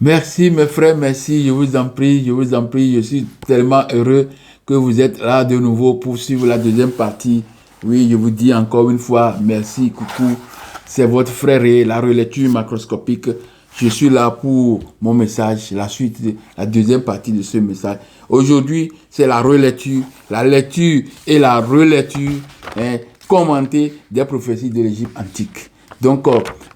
Merci mes frères, merci, je vous en prie, je vous en prie, je suis tellement heureux que vous êtes là de nouveau pour suivre la deuxième partie. Oui, je vous dis encore une fois, merci, coucou, c'est votre frère et la relecture macroscopique. Je suis là pour mon message, la suite, la deuxième partie de ce message. Aujourd'hui, c'est la lecture et la relecture commentée des prophéties de l'Égypte antique. Donc,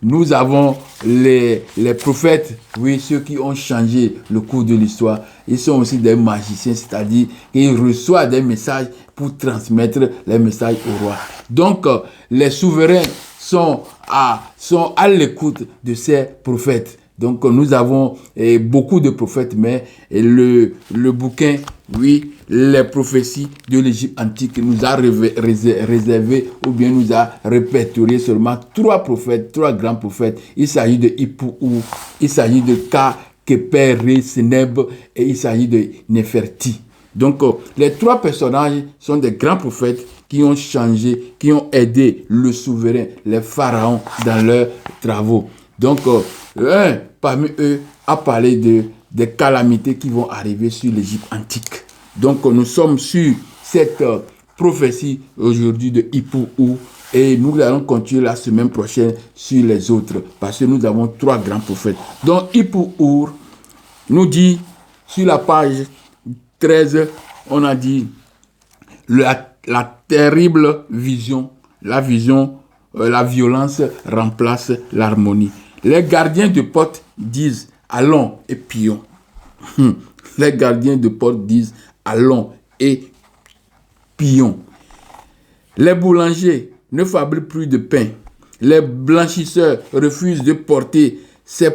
nous avons les prophètes, oui, ceux qui ont changé le cours de l'histoire. Ils sont aussi des magiciens, c'est-à-dire qu'ils reçoivent des messages pour transmettre les messages au roi. Donc, les souverains sont à l'écoute de ces prophètes. Donc, nous avons beaucoup de prophètes, mais le bouquin, oui, les prophéties de l'Égypte antique nous a réservé ou bien nous a répertorié seulement trois prophètes, trois grands prophètes. Il s'agit de Ipu, il s'agit de Keper, Seneb et il s'agit de Neferti. Donc, les trois personnages sont des grands prophètes qui ont changé, qui ont aidé le souverain, les pharaons, dans leurs travaux. Donc, un parmi eux a parlé des calamités qui vont arriver sur l'Égypte antique. Donc, nous sommes sur cette prophétie aujourd'hui de Ipu et nous allons continuer la semaine prochaine sur les autres parce que nous avons trois grands prophètes. Donc, Ipu nous dit sur la page 13, on a dit la terrible vision, la violence remplace l'harmonie. Les gardiens de porte disent allons et pillons. Les gardiens de porte disent allons et pillons. Les boulangers ne fabriquent plus de pain. Les blanchisseurs refusent de porter ces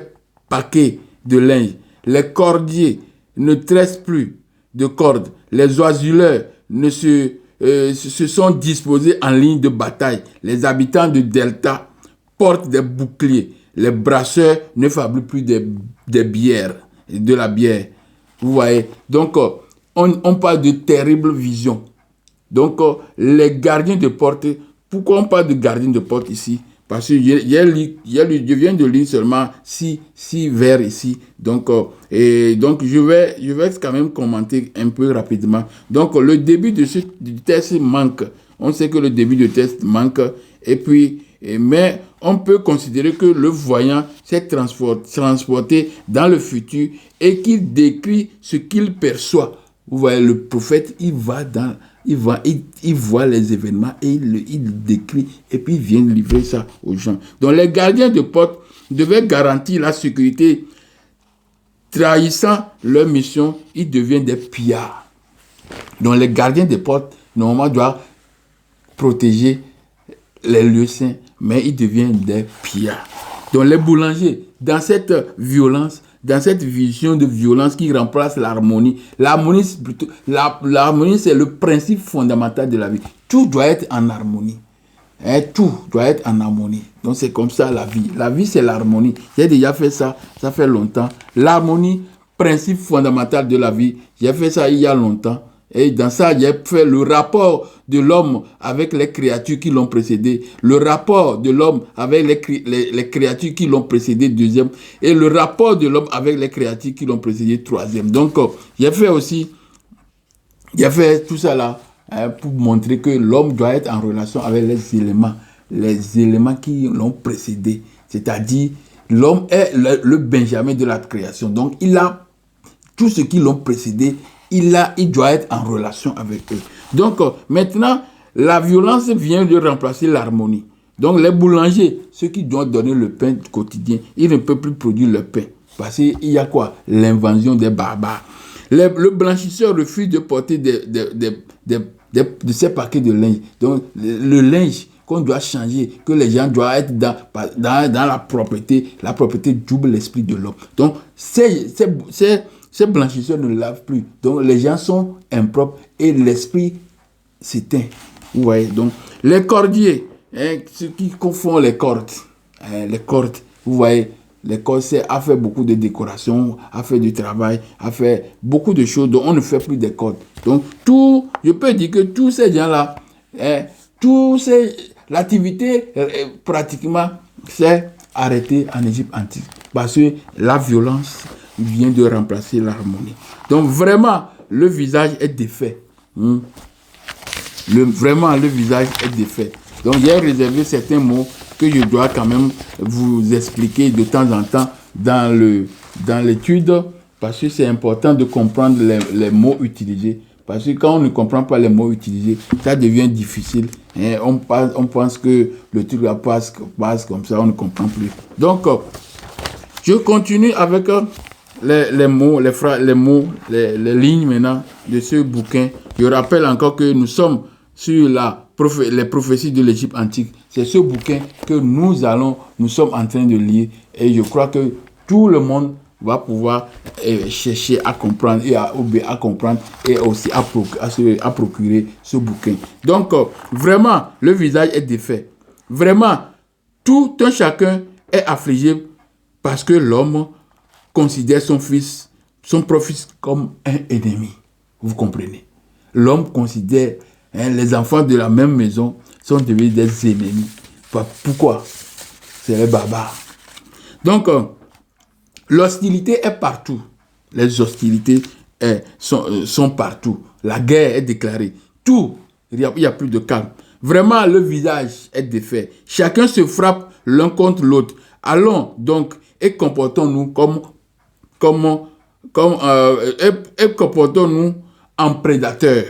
paquets de linge. Les cordiers ne tressent plus de cordes. Les oiseleurs se sont disposés en ligne de bataille. Les habitants de Delta portent des boucliers. Les brasseurs ne fabriquent plus des bières, de la bière. Vous voyez? Donc, on parle de terrible vision. Donc, les gardiens de porte, pourquoi on parle de gardiens de porte ici? Parce que je viens de lire seulement 6 vers ici. Donc, je vais quand même commenter un peu rapidement. Donc, le début du texte manque. On sait que le début du texte manque. Mais on peut considérer que le voyant s'est transporté dans le futur et qu'il décrit ce qu'il perçoit. Vous voyez, le prophète, il voit les événements et il décrit et puis il vient livrer ça aux gens. Donc les gardiens de porte devaient garantir la sécurité. Trahissant leur mission, ils deviennent des pillards. Donc les gardiens de porte, normalement, doivent protéger les lieux saints, mais ils deviennent des pillards. Donc les boulangers, dans cette violence, dans cette vision de violence qui remplace l'harmonie. L'harmonie, c'est le principe fondamental de la vie. Tout doit être en harmonie. Tout doit être en harmonie. Donc c'est comme ça la vie. La vie, c'est l'harmonie. J'ai déjà fait ça fait longtemps. L'harmonie, principe fondamental de la vie. J'ai fait ça il y a longtemps. Et dans ça, j'ai fait le rapport de l'homme avec les créatures qui l'ont précédé, le rapport de l'homme avec les créatures qui l'ont précédé, deuxième, et le rapport de l'homme avec les créatures qui l'ont précédé, troisième. Donc, j'ai fait tout ça là pour montrer que l'homme doit être en relation avec les éléments qui l'ont précédé. C'est-à-dire, l'homme est le Benjamin de la création. Donc, il a tout ce qui l'ont précédé. Il doit être en relation avec eux. Donc, maintenant, la violence vient de remplacer l'harmonie. Donc, les boulangers, ceux qui doivent donner le pain quotidien, ils ne peuvent plus produire le pain. Parce qu'il y a quoi? L'invasion des barbares. Le blanchisseur refuse de porter de ces paquets de linge. Donc, le linge qu'on doit changer, que les gens doivent être dans la propreté double l'esprit de l'homme. Donc, ces blanchisseurs ne lavent plus. Donc, les gens sont impropres et l'esprit s'éteint. Vous voyez, donc, les cordiers, ceux qui confondent les cordes, vous voyez, les cordes, a fait beaucoup de décorations, a fait du travail, a fait beaucoup de choses, donc on ne fait plus des cordes. Donc, je peux dire que tous ces gens-là, l'activité, pratiquement, s'est arrêtée en Égypte antique. Parce que la violence vient de remplacer l'harmonie. Donc vraiment, le visage est défait. Vraiment, le visage est défait. Donc j'ai réservé certains mots que je dois quand même vous expliquer de temps en temps dans l'étude, parce que c'est important de comprendre les mots utilisés. Parce que quand on ne comprend pas les mots utilisés, ça devient difficile. Et on pense que le truc passe comme ça, on ne comprend plus. Donc, je continue avec les mots, les lignes maintenant de ce bouquin. Je rappelle encore que nous sommes sur les prophéties de l'Égypte antique. C'est ce bouquin que nous sommes en train de lire. Et je crois que tout le monde va pouvoir chercher à comprendre et à comprendre et aussi à procurer ce bouquin. Donc, vraiment, le visage est défait. Vraiment, tout un chacun est affligé parce que l'homme considère son propre fils comme un ennemi. Vous comprenez? L'homme considère les enfants de la même maison sont devenus des ennemis. Pourquoi? C'est les barbares. Donc, l'hostilité est partout. Les hostilités sont partout. La guerre est déclarée. Tout, il n'y a plus de calme. Vraiment, le visage est défait. Chacun se frappe l'un contre l'autre. Allons donc et comportons-nous comportons-nous en prédateurs.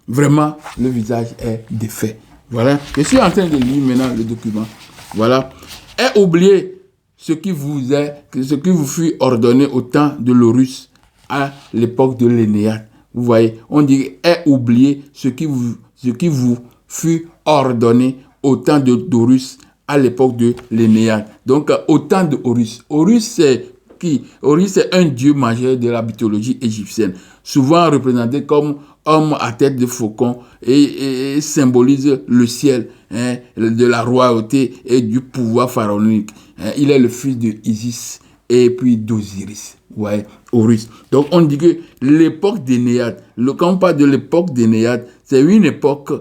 Vraiment, le visage est défait. Voilà. Je suis en train de lire maintenant le document. Voilà. Et oubliez ce qui vous fut ordonné au temps de l'Horus, à l'époque de l'Énéade. Vous voyez, on dit et oubliez ce qui vous fut ordonné au temps de d'Horus, à l'époque de l'Énéade. Donc, au temps de Horus. Horus, c'est qui? Horus, c'est un dieu majeur de la mythologie égyptienne, souvent représenté comme homme à tête de faucon et symbolise le ciel, de la royauté et du pouvoir pharaonique. Il est le fils de Isis et puis d'Osiris. Ouais, Horus. Donc on dit que l'époque d'Énéade, quand on parle de l'époque d'Énéade, c'est une époque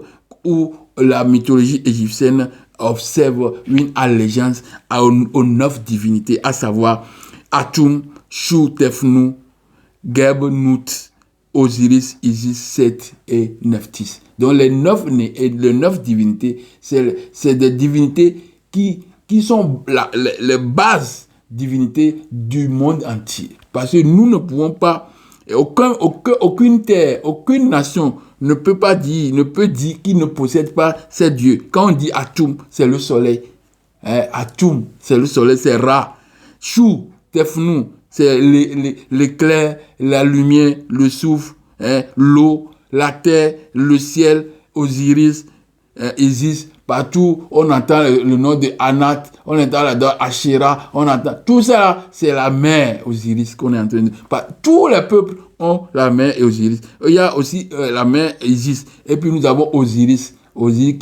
où la mythologie égyptienne observe une allégeance aux 9 divinités, à savoir Atum, Shu, Tefnu, Geb, Nut, Osiris, Isis, Seth et Nephthys. Donc les 9 divinités, c'est des divinités qui sont les bases divinités du monde entier. Parce que nous ne pouvons pas, aucune terre, aucune nation ne peut dire qu'il ne possède pas ces dieux. Quand on dit Atum, c'est le soleil. Atum, c'est le soleil, c'est Ra. Shu, Tefnu, c'est l'éclair, la lumière, le souffle, l'eau, la terre, le ciel, Osiris, Isis. Partout, on entend le nom de Anat, on entend là-dedans Asherah, on entend. Tout ça, c'est la mer Osiris qu'on est en train de... Tous les peuples ont la mer et Osiris. Il y a aussi la mer Isis. Et puis nous avons Osiris. Osiris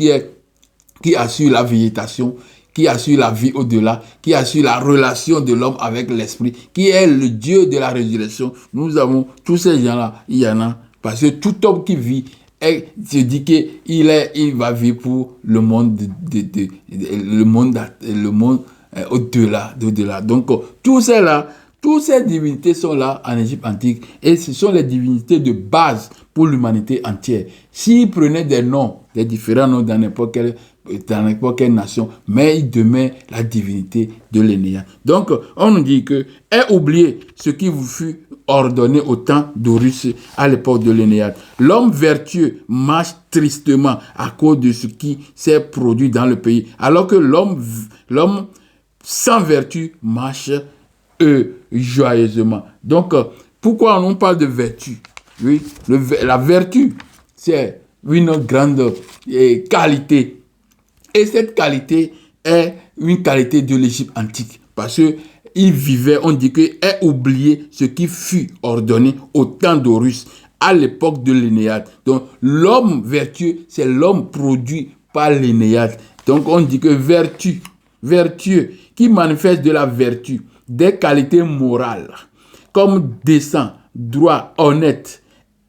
qui assure la végétation, qui assure la vie au-delà, qui assure la relation de l'homme avec l'esprit, qui est le Dieu de la résurrection. Nous avons tous ces gens-là, il y en a. Parce que tout homme qui vit, se dit qu'il va vivre pour le monde, le monde au-delà. Donc, toutes ces divinités sont là en Égypte antique et ce sont les divinités de base pour l'humanité entière. S'ils prenaient des noms, des différents noms dans n'importe quelle nation, mais il demeure la divinité de l'Énéade. Donc, on nous dit que, et oubliez ce qui vous fut ordonné au temps d'Horus à l'époque de l'Énéade. L'homme vertueux marche tristement à cause de ce qui s'est produit dans le pays, alors que l'homme sans vertu marche joyeusement. Donc, pourquoi on parle de vertu? Oui, la vertu, c'est une grande qualité. Et cette qualité est une qualité de l'Égypte antique. Parce que il vivait, on dit que est oublié ce qui fut ordonné au temps d'Horus, à l'époque de l'Énéade. Donc, l'homme vertueux, c'est l'homme produit par l'Énéade. Donc, on dit que vertueux, qui manifeste de la vertu, des qualités morales, comme décent, droit, honnête,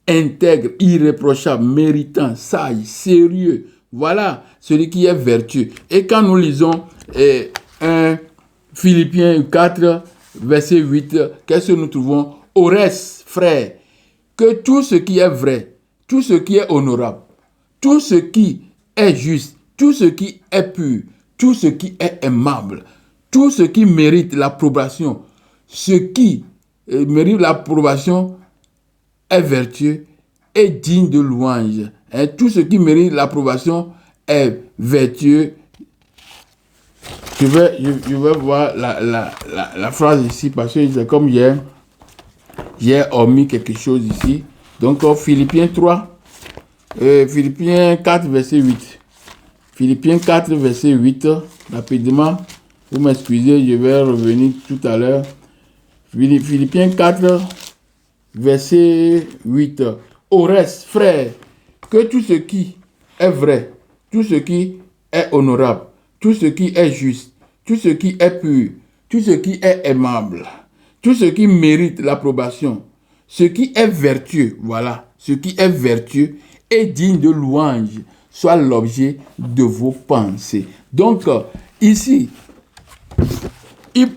intègre, irréprochable, méritant, sage, sérieux. Voilà celui qui est vertueux. Et quand nous lisons 1 Philippiens 4, verset 8, qu'est-ce que nous trouvons? Au reste, frères, que tout ce qui est vrai, tout ce qui est honorable, tout ce qui est juste, tout ce qui est pur, tout ce qui est aimable, tout ce qui mérite l'approbation, ce qui mérite l'approbation est vertueux et digne de louange. Hein, tout ce qui mérite l'approbation est vertueux. Je vais voir la phrase ici parce que c'est comme hier. J'ai omis quelque chose ici. Donc, Philippiens 3, Philippiens 4, verset 8. Philippiens 4, verset 8. Rapidement, vous m'excusez, je vais revenir tout à l'heure. Philippiens 4, verset 8. Au reste, frères, que tout ce qui est vrai, tout ce qui est honorable, tout ce qui est juste, tout ce qui est pur, tout ce qui est aimable, tout ce qui mérite l'approbation, ce qui est vertueux, voilà, ce qui est vertueux et digne de louange, soit l'objet de vos pensées. Donc, ici, il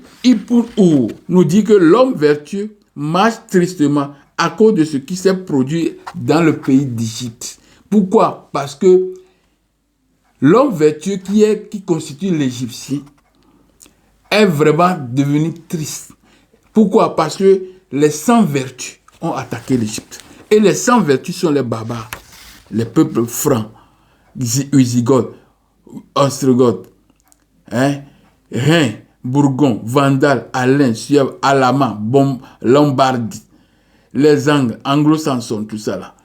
nous dit que l'homme vertueux marche tristement à cause de ce qui s'est produit dans le pays d'Égypte. Pourquoi? Parce que l'homme vertueux qui constitue l'Égyptien est vraiment devenu triste. Pourquoi? Parce que les 100 vertus ont attaqué l'Égypte. Et les 100 vertus sont les barbares, les peuples francs, Wisigoth, Ostrogoth, Rhin, Bourgogne, Vandal, Alain, Suève, Alaman, Lombardie, les Anglo-Saxons, tout ça là.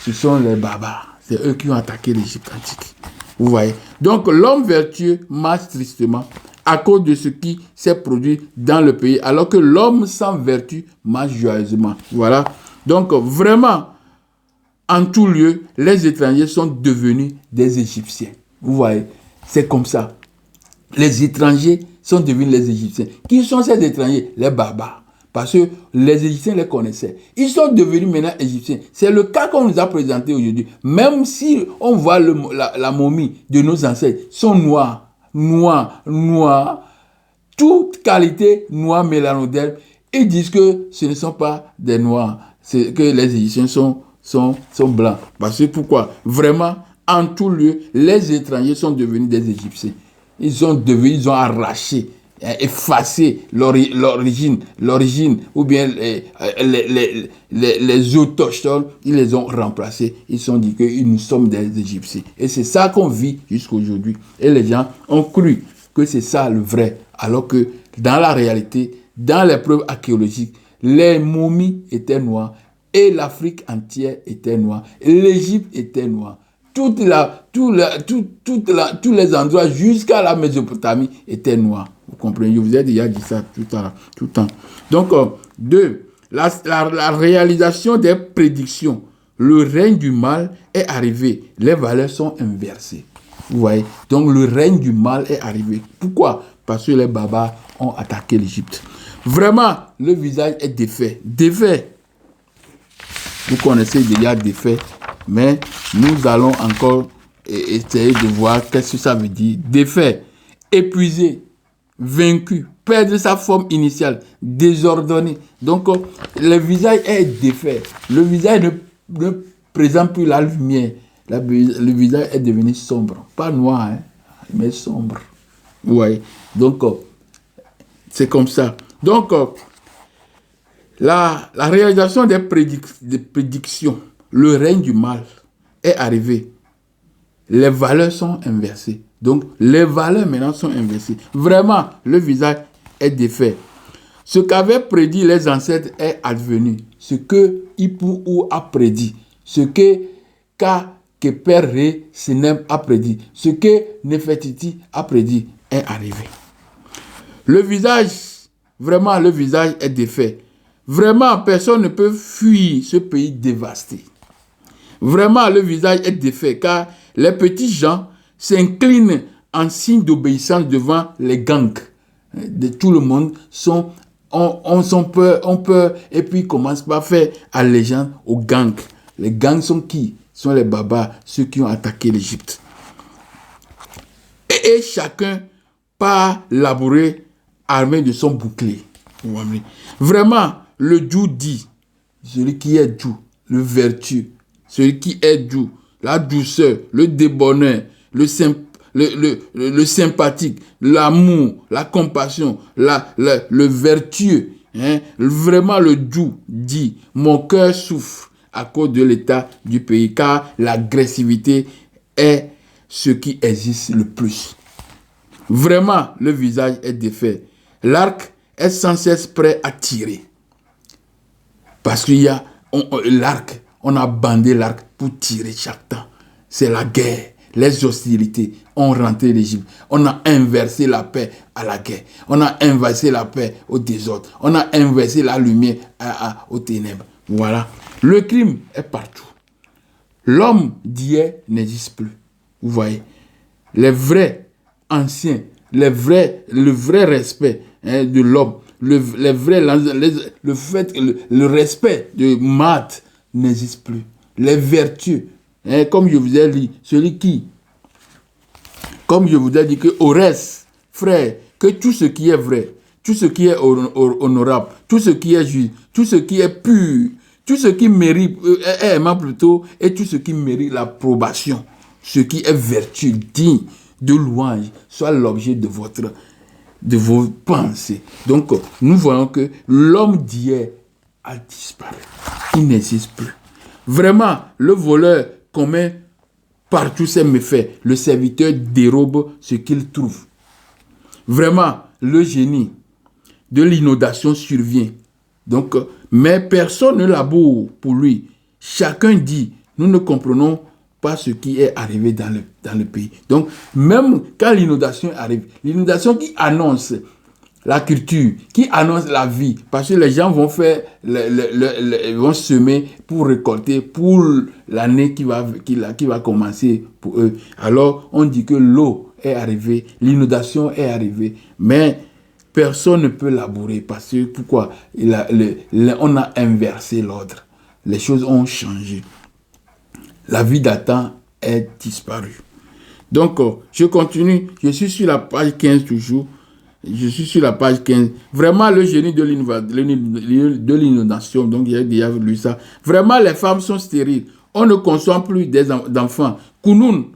Ce sont les barbares. C'est eux qui ont attaqué l'Égypte antique. Vous voyez? Donc l'homme vertueux marche tristement à cause de ce qui s'est produit dans le pays, alors que l'homme sans vertu marche joyeusement. Voilà. Donc vraiment, en tout lieu, les étrangers sont devenus des Égyptiens. Vous voyez? C'est comme ça. Les étrangers sont devenus les Égyptiens. Qui sont ces étrangers? Les barbares. Parce que les Égyptiens les connaissaient. Ils sont devenus maintenant Égyptiens. C'est le cas qu'on nous a présenté aujourd'hui. Même si on voit la momie de nos ancêtres, sont noirs, toute qualité noire mélanoderme. Ils disent que ce ne sont pas des noirs, c'est que les Égyptiens sont blancs. Parce que pourquoi? Vraiment, en tout lieu, les étrangers sont devenus des Égyptiens. Ils ont arraché, effacé l'origine, ou bien les autochtones, ils les ont remplacés. Ils se sont dit que nous sommes des Égyptiens. Et c'est ça qu'on vit jusqu'à aujourd'hui. Et les gens ont cru que c'est ça le vrai. Alors que dans la réalité, dans les preuves archéologiques, les momies étaient noires et l'Afrique entière était noire. Et l'Égypte était noire. Tous les endroits jusqu'à la Mésopotamie étaient noirs. Vous comprenez? Je vous ai déjà dit ça tout le temps. Donc, la réalisation des prédictions. Le règne du mal est arrivé. Les valeurs sont inversées. Vous voyez? Donc, le règne du mal est arrivé. Pourquoi? Parce que les barbares ont attaqué l'Égypte. Vraiment, le visage est défait. Défait. Vous connaissez déjà défait. Mais nous allons encore essayer de voir qu'est-ce que ça veut dire. Défait, épuisé, vaincu, perdre sa forme initiale, désordonné. Donc, le visage est défait. Le visage ne présente plus la lumière. Le visage est devenu sombre. Pas noir, hein, mais sombre. Vous voyez? Donc, c'est comme ça. Donc, la réalisation des prédictions. Le règne du mal est arrivé. Les valeurs sont inversées. Donc, les valeurs maintenant sont inversées. Vraiment, le visage est défait. Ce qu'avaient prédit les ancêtres est advenu. Ce que Ipu a prédit. Ce que Père Ré Senem a prédit. Ce que Nefertiti a prédit est arrivé. Le visage, vraiment, le visage est défait. Vraiment, personne ne peut fuir ce pays dévasté. Vraiment, le visage est défait car les petits gens s'inclinent en signe d'obéissance devant les gangs de tout le monde. On peur et puis ils commencent par faire allégeance aux gangs. Les gangs sont qui? Sont les barbares, ceux qui ont attaqué l'Égypte. Et chacun part labourer armé de son bouclier. Vraiment, le doux dit, celui qui est doux, le vertueux, celui qui est doux, la douceur, le débonnaire, le sympathique, l'amour, la compassion, le vertueux, hein, vraiment le doux dit, mon cœur souffre à cause de l'état du pays, car l'agressivité est ce qui existe le plus. Vraiment, le visage est défait. L'arc est sans cesse prêt à tirer. Parce qu'il y a l'arc, on a bandé l'arc pour tirer chaque temps. C'est la guerre. Les hostilités ont rentré l'Égypte. On a inversé la paix à la guerre. On a inversé la paix au désordre. On a inversé la lumière aux ténèbres. Voilà. Le crime est partout. L'homme d'hier n'existe plus. Vous voyez. Les vrais anciens, le vrai respect, hein, de l'homme, le respect de Marthe n'existe plus. Les vertus, hein, comme je vous ai dit, comme je vous ai dit que Orès, frère, que tout ce qui est vrai, tout ce qui est honorable, tout ce qui est juste, tout ce qui est pur, tout ce qui mérite, est aimant plutôt, et tout ce qui mérite l'approbation, ce qui est vertu, digne de louange, soit l'objet de vos pensées. Donc, nous voyons que l'homme d'hier a disparu. Il n'existe plus. Vraiment, le voleur commet partout ses méfaits. Le serviteur dérobe ce qu'il trouve. Vraiment, le génie de l'inondation survient. Donc, mais personne ne laboure pour lui. Chacun dit, nous ne comprenons pas ce qui est arrivé dans le pays. Donc, même quand l'inondation arrive, l'inondation qui annonce la culture, qui annonce la vie, parce que les gens vont faire, vont semer pour récolter pour l'année qui va commencer pour eux. Alors, on dit que l'eau est arrivée, l'inondation est arrivée, mais personne ne peut labourer parce que, pourquoi? On a inversé l'ordre. Les choses ont changé. La vie d'Adam est disparue. Donc, je continue. Je suis sur la page 15 toujours. Je suis sur la page 15. Vraiment, le génie de l'inondation. Donc, j'ai déjà lu ça. Vraiment, les femmes sont stériles. On ne conçoit plus d'enfants. Kounoun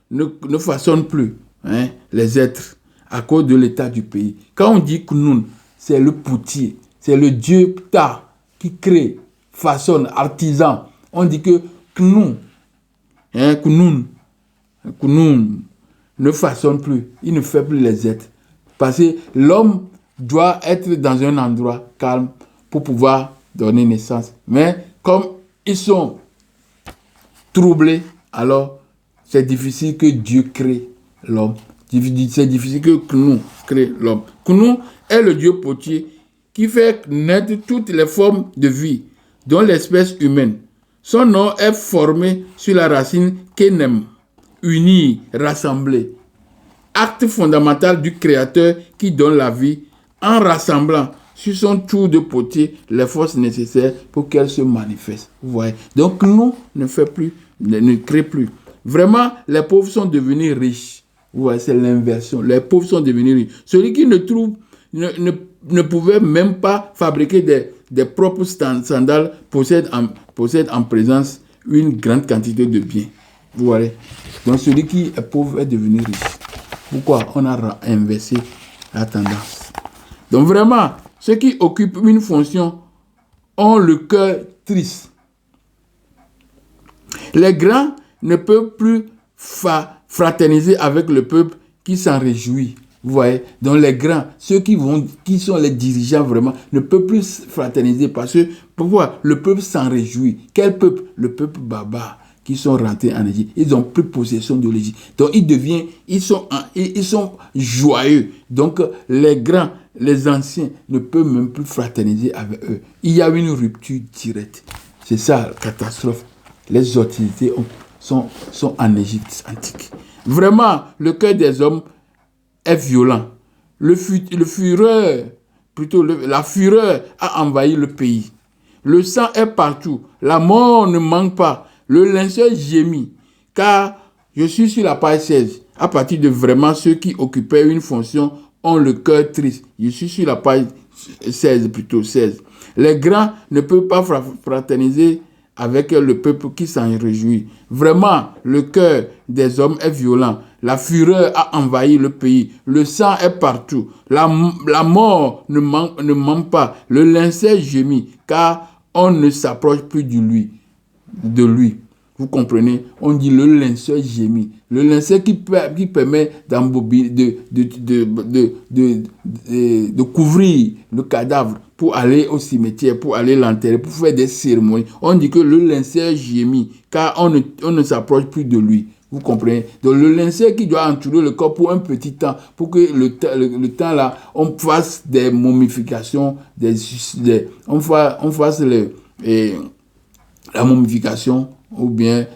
ne façonne plus, hein, les êtres à cause de l'état du pays. Quand on dit Kounoun, c'est le potier. C'est le dieu Ptah qui crée, façonne, artisan. On dit que Kounoun, hein, Kounoun ne façonne plus. Il ne fait plus les êtres. Parce que l'homme doit être dans un endroit calme pour pouvoir donner naissance. Mais comme ils sont troublés, alors c'est difficile que Dieu crée l'homme. C'est difficile que Kounou crée l'homme. Kounou est le Dieu potier qui fait naître toutes les formes de vie, dont l'espèce humaine. Son nom est formé sur la racine Kenem, unie, rassemblée. Acte fondamental du Créateur qui donne la vie en rassemblant sur son tour de potier les forces nécessaires pour qu'elle se manifeste. Vous voyez. Donc nous ne crée plus. Vraiment, les pauvres sont devenus riches. Vous voyez, c'est l'inversion. Les pauvres sont devenus riches. Celui qui ne trouve, ne pouvait même pas fabriquer des propres sandales possède en présence une grande quantité de biens. Vous voyez. Donc celui qui est pauvre est devenu riche. Pourquoi? On a inversé la tendance. Donc vraiment, ceux qui occupent une fonction ont le cœur triste. Les grands ne peuvent plus fraterniser avec le peuple qui s'en réjouit. Vous voyez? Donc les grands, ceux qui sont les dirigeants vraiment, ne peuvent plus fraterniser parce que, pourquoi? Le peuple s'en réjouit. Quel peuple? Le peuple barbare qui sont rentrés en Égypte. Ils ont pris possession de l'Égypte. Donc ils sont joyeux. Donc les grands, les anciens ne peuvent même plus fraterniser avec eux. Il y a une rupture directe. C'est ça la catastrophe. Les hostilités sont en Égypte antique. Vraiment, le cœur des hommes est violent. La fureur a envahi le pays. Le sang est partout. La mort ne manque pas. Le linceul gémit. Car je suis sur la page 16. À partir de vraiment ceux qui occupaient une fonction ont le cœur triste. Je suis sur la page 16 plutôt, 16. Les grands ne peuvent pas fraterniser avec le peuple qui s'en réjouit. Vraiment, le cœur des hommes est violent. La fureur a envahi le pays. Le sang est partout. La mort ne ment pas. Le linceul gémit, car on ne s'approche plus de lui. Vous comprenez? On dit le linceul gémit. Le linceul qui permet de couvrir le cadavre pour aller au cimetière, pour aller l'enterrer, pour faire des cérémonies. On dit que le linceul gémit, car on ne s'approche plus de lui. Vous comprenez? Donc le linceul qui doit entourer le corps pour un petit temps, pour que le temps là, on fasse des momifications, on fasse la momification, ou bien,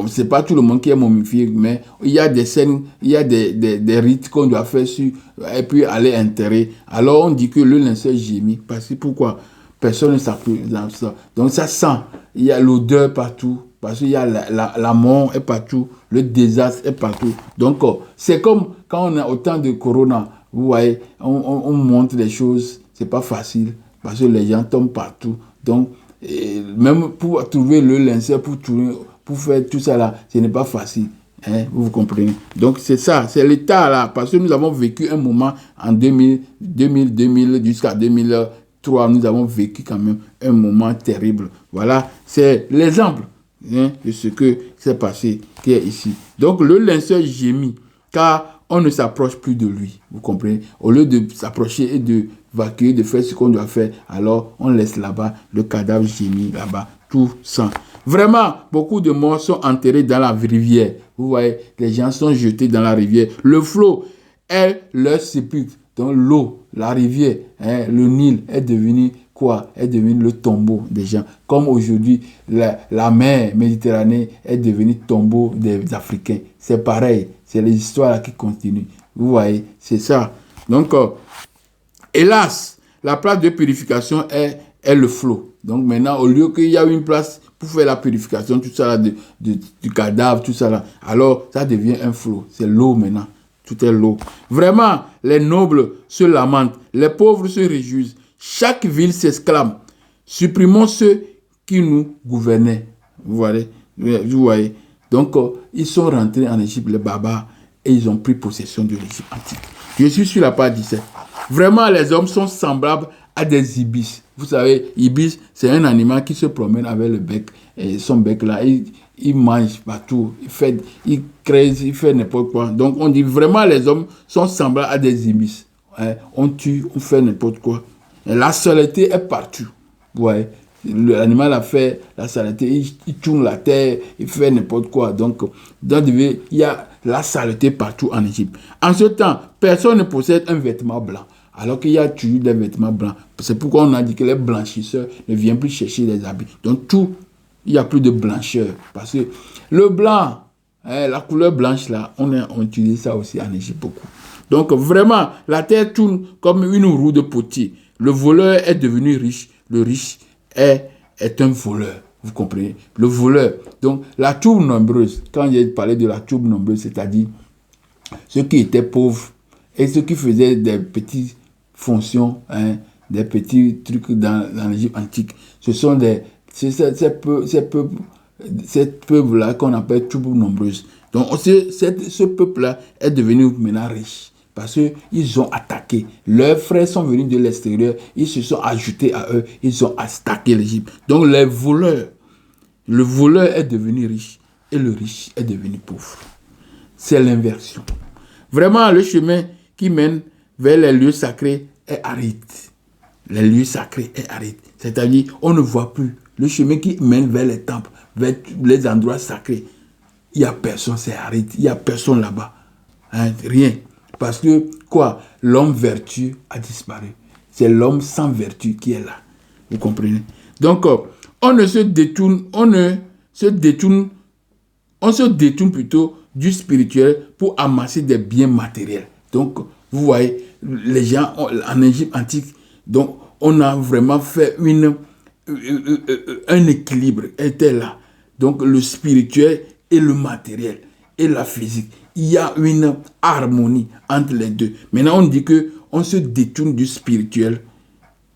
c'est pas tout le monde qui est momifié, mais il y a des scènes, il y a des rites qu'on doit faire et puis aller enterrer. Alors on dit que le linceul gémit, parce que pourquoi? Personne ne s'appuie dans ça. Donc ça sent, il y a l'odeur partout, parce qu'il y a la mort est partout, le désastre est partout. Donc c'est comme quand on a autant de corona, vous voyez, on montre les choses, c'est pas facile, parce que les gens tombent partout. Donc, et même pour trouver le linceul, pour faire tout ça là, ce n'est pas facile. Hein, vous comprenez? Donc c'est ça, c'est l'état là, parce que nous avons vécu un moment en 2000 jusqu'à 2003, nous avons vécu quand même un moment terrible. Voilà, c'est l'exemple de ce que s'est passé qui est ici. Donc le linceul gémit, car on ne s'approche plus de lui. Vous comprenez? Au lieu de s'approcher et de vacuer, de faire ce qu'on doit faire, alors on laisse là-bas le cadavre gémir là-bas, tout sang. Vraiment, beaucoup de morts sont enterrés dans la rivière. Vous voyez, les gens sont jetés dans la rivière. Le flot est leur sépulcre. Donc l'eau, la rivière, le Nil est devenu quoi? Est devenu le tombeau des gens. Comme aujourd'hui, la mer Méditerranée est devenue tombeau des Africains. C'est pareil. C'est les histoires qui continuent. Vous voyez, c'est ça. Donc, hélas, la place de purification est le flot. Donc maintenant, au lieu qu'il y a une place pour faire la purification, tout ça là, du cadavre, tout ça là, alors ça devient un flot. C'est l'eau maintenant. Tout est l'eau. Vraiment, les nobles se lamentent, les pauvres se réjouissent. Chaque ville s'exclame. Supprimons ceux qui nous gouvernaient. Vous voyez. Donc, ils sont rentrés en Égypte, les barbares, et ils ont pris possession de l'Égypte antique. Je suis sur la page 17. Vraiment, les hommes sont semblables à des ibis. Vous savez, ibis, c'est un animal qui se promène avec le bec. Et son bec là, il mange partout. Il crée, il fait n'importe quoi. Donc, on dit vraiment, les hommes sont semblables à des ibis. On tue, on fait n'importe quoi. Et la saleté est partout. Ouais. L'animal a fait la saleté, il tourne la terre, il fait n'importe quoi. Donc, il y a la saleté partout en Égypte. En ce temps, personne ne possède un vêtement blanc, alors qu'il y a toujours des vêtements blancs. C'est pourquoi on a dit que les blanchisseurs ne viennent plus chercher les habits. Donc, il n'y a plus de blancheur. Parce que le blanc, la couleur blanche, là, on utilise ça aussi en Égypte beaucoup. Donc, vraiment, la terre tourne comme une roue de potier. Le voleur est devenu riche, le riche est un voleur. Vous comprenez? Le voleur. Donc, la tourbe nombreuse, quand j'ai parlé de la tourbe nombreuse, c'est-à-dire ceux qui étaient pauvres et ceux qui faisaient des petites fonctions, des petits trucs dans l'Égypte antique, ce sont ces peuples-là qu'on appelle tourbe nombreuse. Donc, ce peuple-là est devenu maintenant riche. Parce qu'ils ont attaqué. Leurs frères sont venus de l'extérieur. Ils se sont ajoutés à eux. Ils ont attaqué l'Égypte. Donc le voleur est devenu riche. Et le riche est devenu pauvre. C'est l'inversion. Vraiment, le chemin qui mène vers les lieux sacrés est aride. Les lieux sacrés est aride. C'est-à-dire, on ne voit plus. Le chemin qui mène vers les temples, vers les endroits sacrés. Il n'y a personne, c'est aride. Il n'y a personne là-bas. Rien. Parce que, quoi? L'homme vertueux a disparu. C'est l'homme sans vertu qui est là. Vous comprenez? Donc, on se détourne plutôt du spirituel pour amasser des biens matériels. Donc, vous voyez, les gens en Égypte antique, donc, on a vraiment fait un équilibre était là. Donc, le spirituel et le matériel et la physique. Il y a une harmonie entre les deux. Maintenant, on dit que on se détourne du spirituel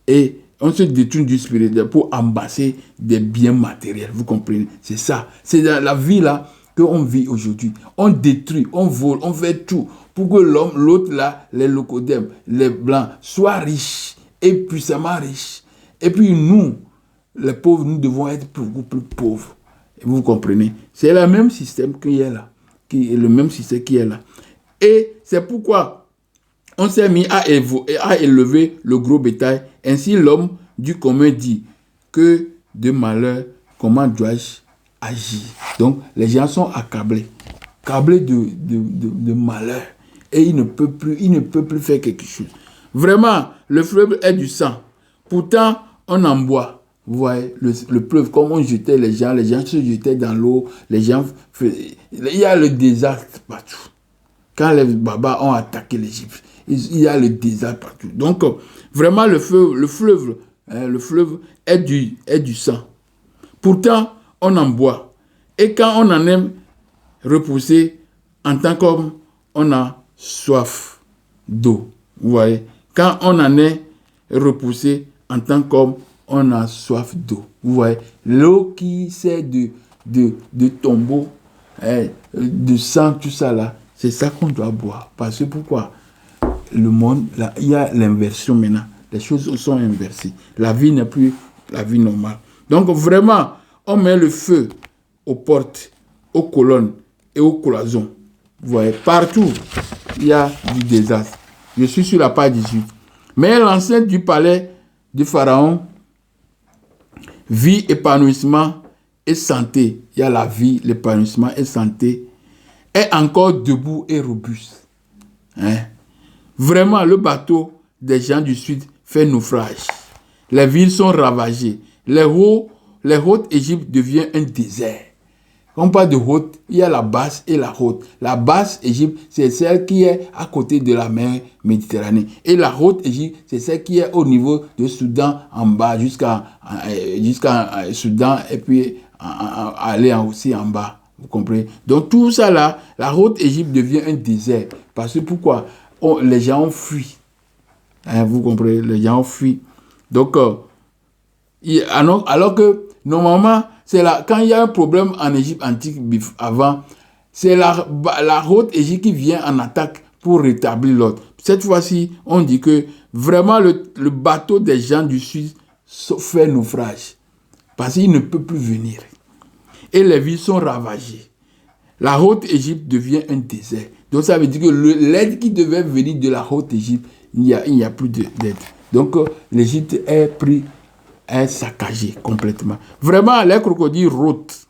et on se détourne du spirituel pour amasser des biens matériels. Vous comprenez? C'est ça. C'est la vie là qu'on vit aujourd'hui. On détruit, on vole, on fait tout pour que l'autre là, les locodèmes, les blancs, soient riches et puissamment riches. Et puis nous, les pauvres, nous devons être beaucoup plus pauvres. Vous comprenez? C'est le même système qui est là. Le même système qui est là. Et c'est pourquoi on s'est mis à élever le gros bétail. Ainsi, l'homme du commun dit que de malheur, comment dois-je agir? Donc, les gens sont accablés de malheur. Et il ne peut plus faire quelque chose. Vraiment, le fleuve est du sang. Pourtant, on en boit. Vous voyez, le fleuve, comme on jetait les gens se jetaient dans l'eau, il y a le désastre partout. Quand les babas ont attaqué l'Égypte, il y a le désastre partout. Donc, vraiment, le fleuve est du sang. Pourtant, on en boit. Et quand on en aime repousser, en tant qu'homme, on a soif d'eau. Vous voyez, quand on en est repoussé, en tant qu'homme, on a soif d'eau. Vous voyez, l'eau qui sert de tombeau, de sang, tout ça là, c'est ça qu'on doit boire. Parce que pourquoi? Le monde, là, il y a l'inversion maintenant. Les choses sont inversées. La vie n'est plus la vie normale. Donc vraiment, on met le feu aux portes, aux colonnes et aux cloisons. Vous voyez, partout, il y a du désastre. Je suis sur la page 18. Mais l'enceinte du palais du Pharaon, vie, épanouissement et santé, il y a la vie, l'épanouissement et santé, est encore debout et robuste. Vraiment, le bateau des gens du sud fait naufrage. Les villes sont ravagées. Les hautes Égypte devient un désert. Quand on parle de haute, il y a la basse et la haute. La basse Égypte, c'est celle qui est à côté de la mer Méditerranée. Et la haute Égypte, c'est celle qui est au niveau de Soudan en bas jusqu'à Soudan et puis aller aussi en bas. Vous comprenez? Donc tout ça là, la haute Égypte devient un désert. Parce que pourquoi? Les gens ont fui. Vous comprenez? Les gens ont fui. Donc, alors que normalement, c'est là, quand il y a un problème en Égypte antique avant, c'est la haute Égypte qui vient en attaque pour rétablir l'ordre. Cette fois-ci, on dit que vraiment le bateau des gens du sud fait naufrage. Parce qu'il ne peut plus venir. Et les villes sont ravagées. La haute Égypte devient un désert. Donc ça veut dire que l'aide qui devait venir de la haute Égypte, il n'y a plus d'aide. Donc l'Égypte est saccagée complètement. Vraiment, les crocodiles rôtent.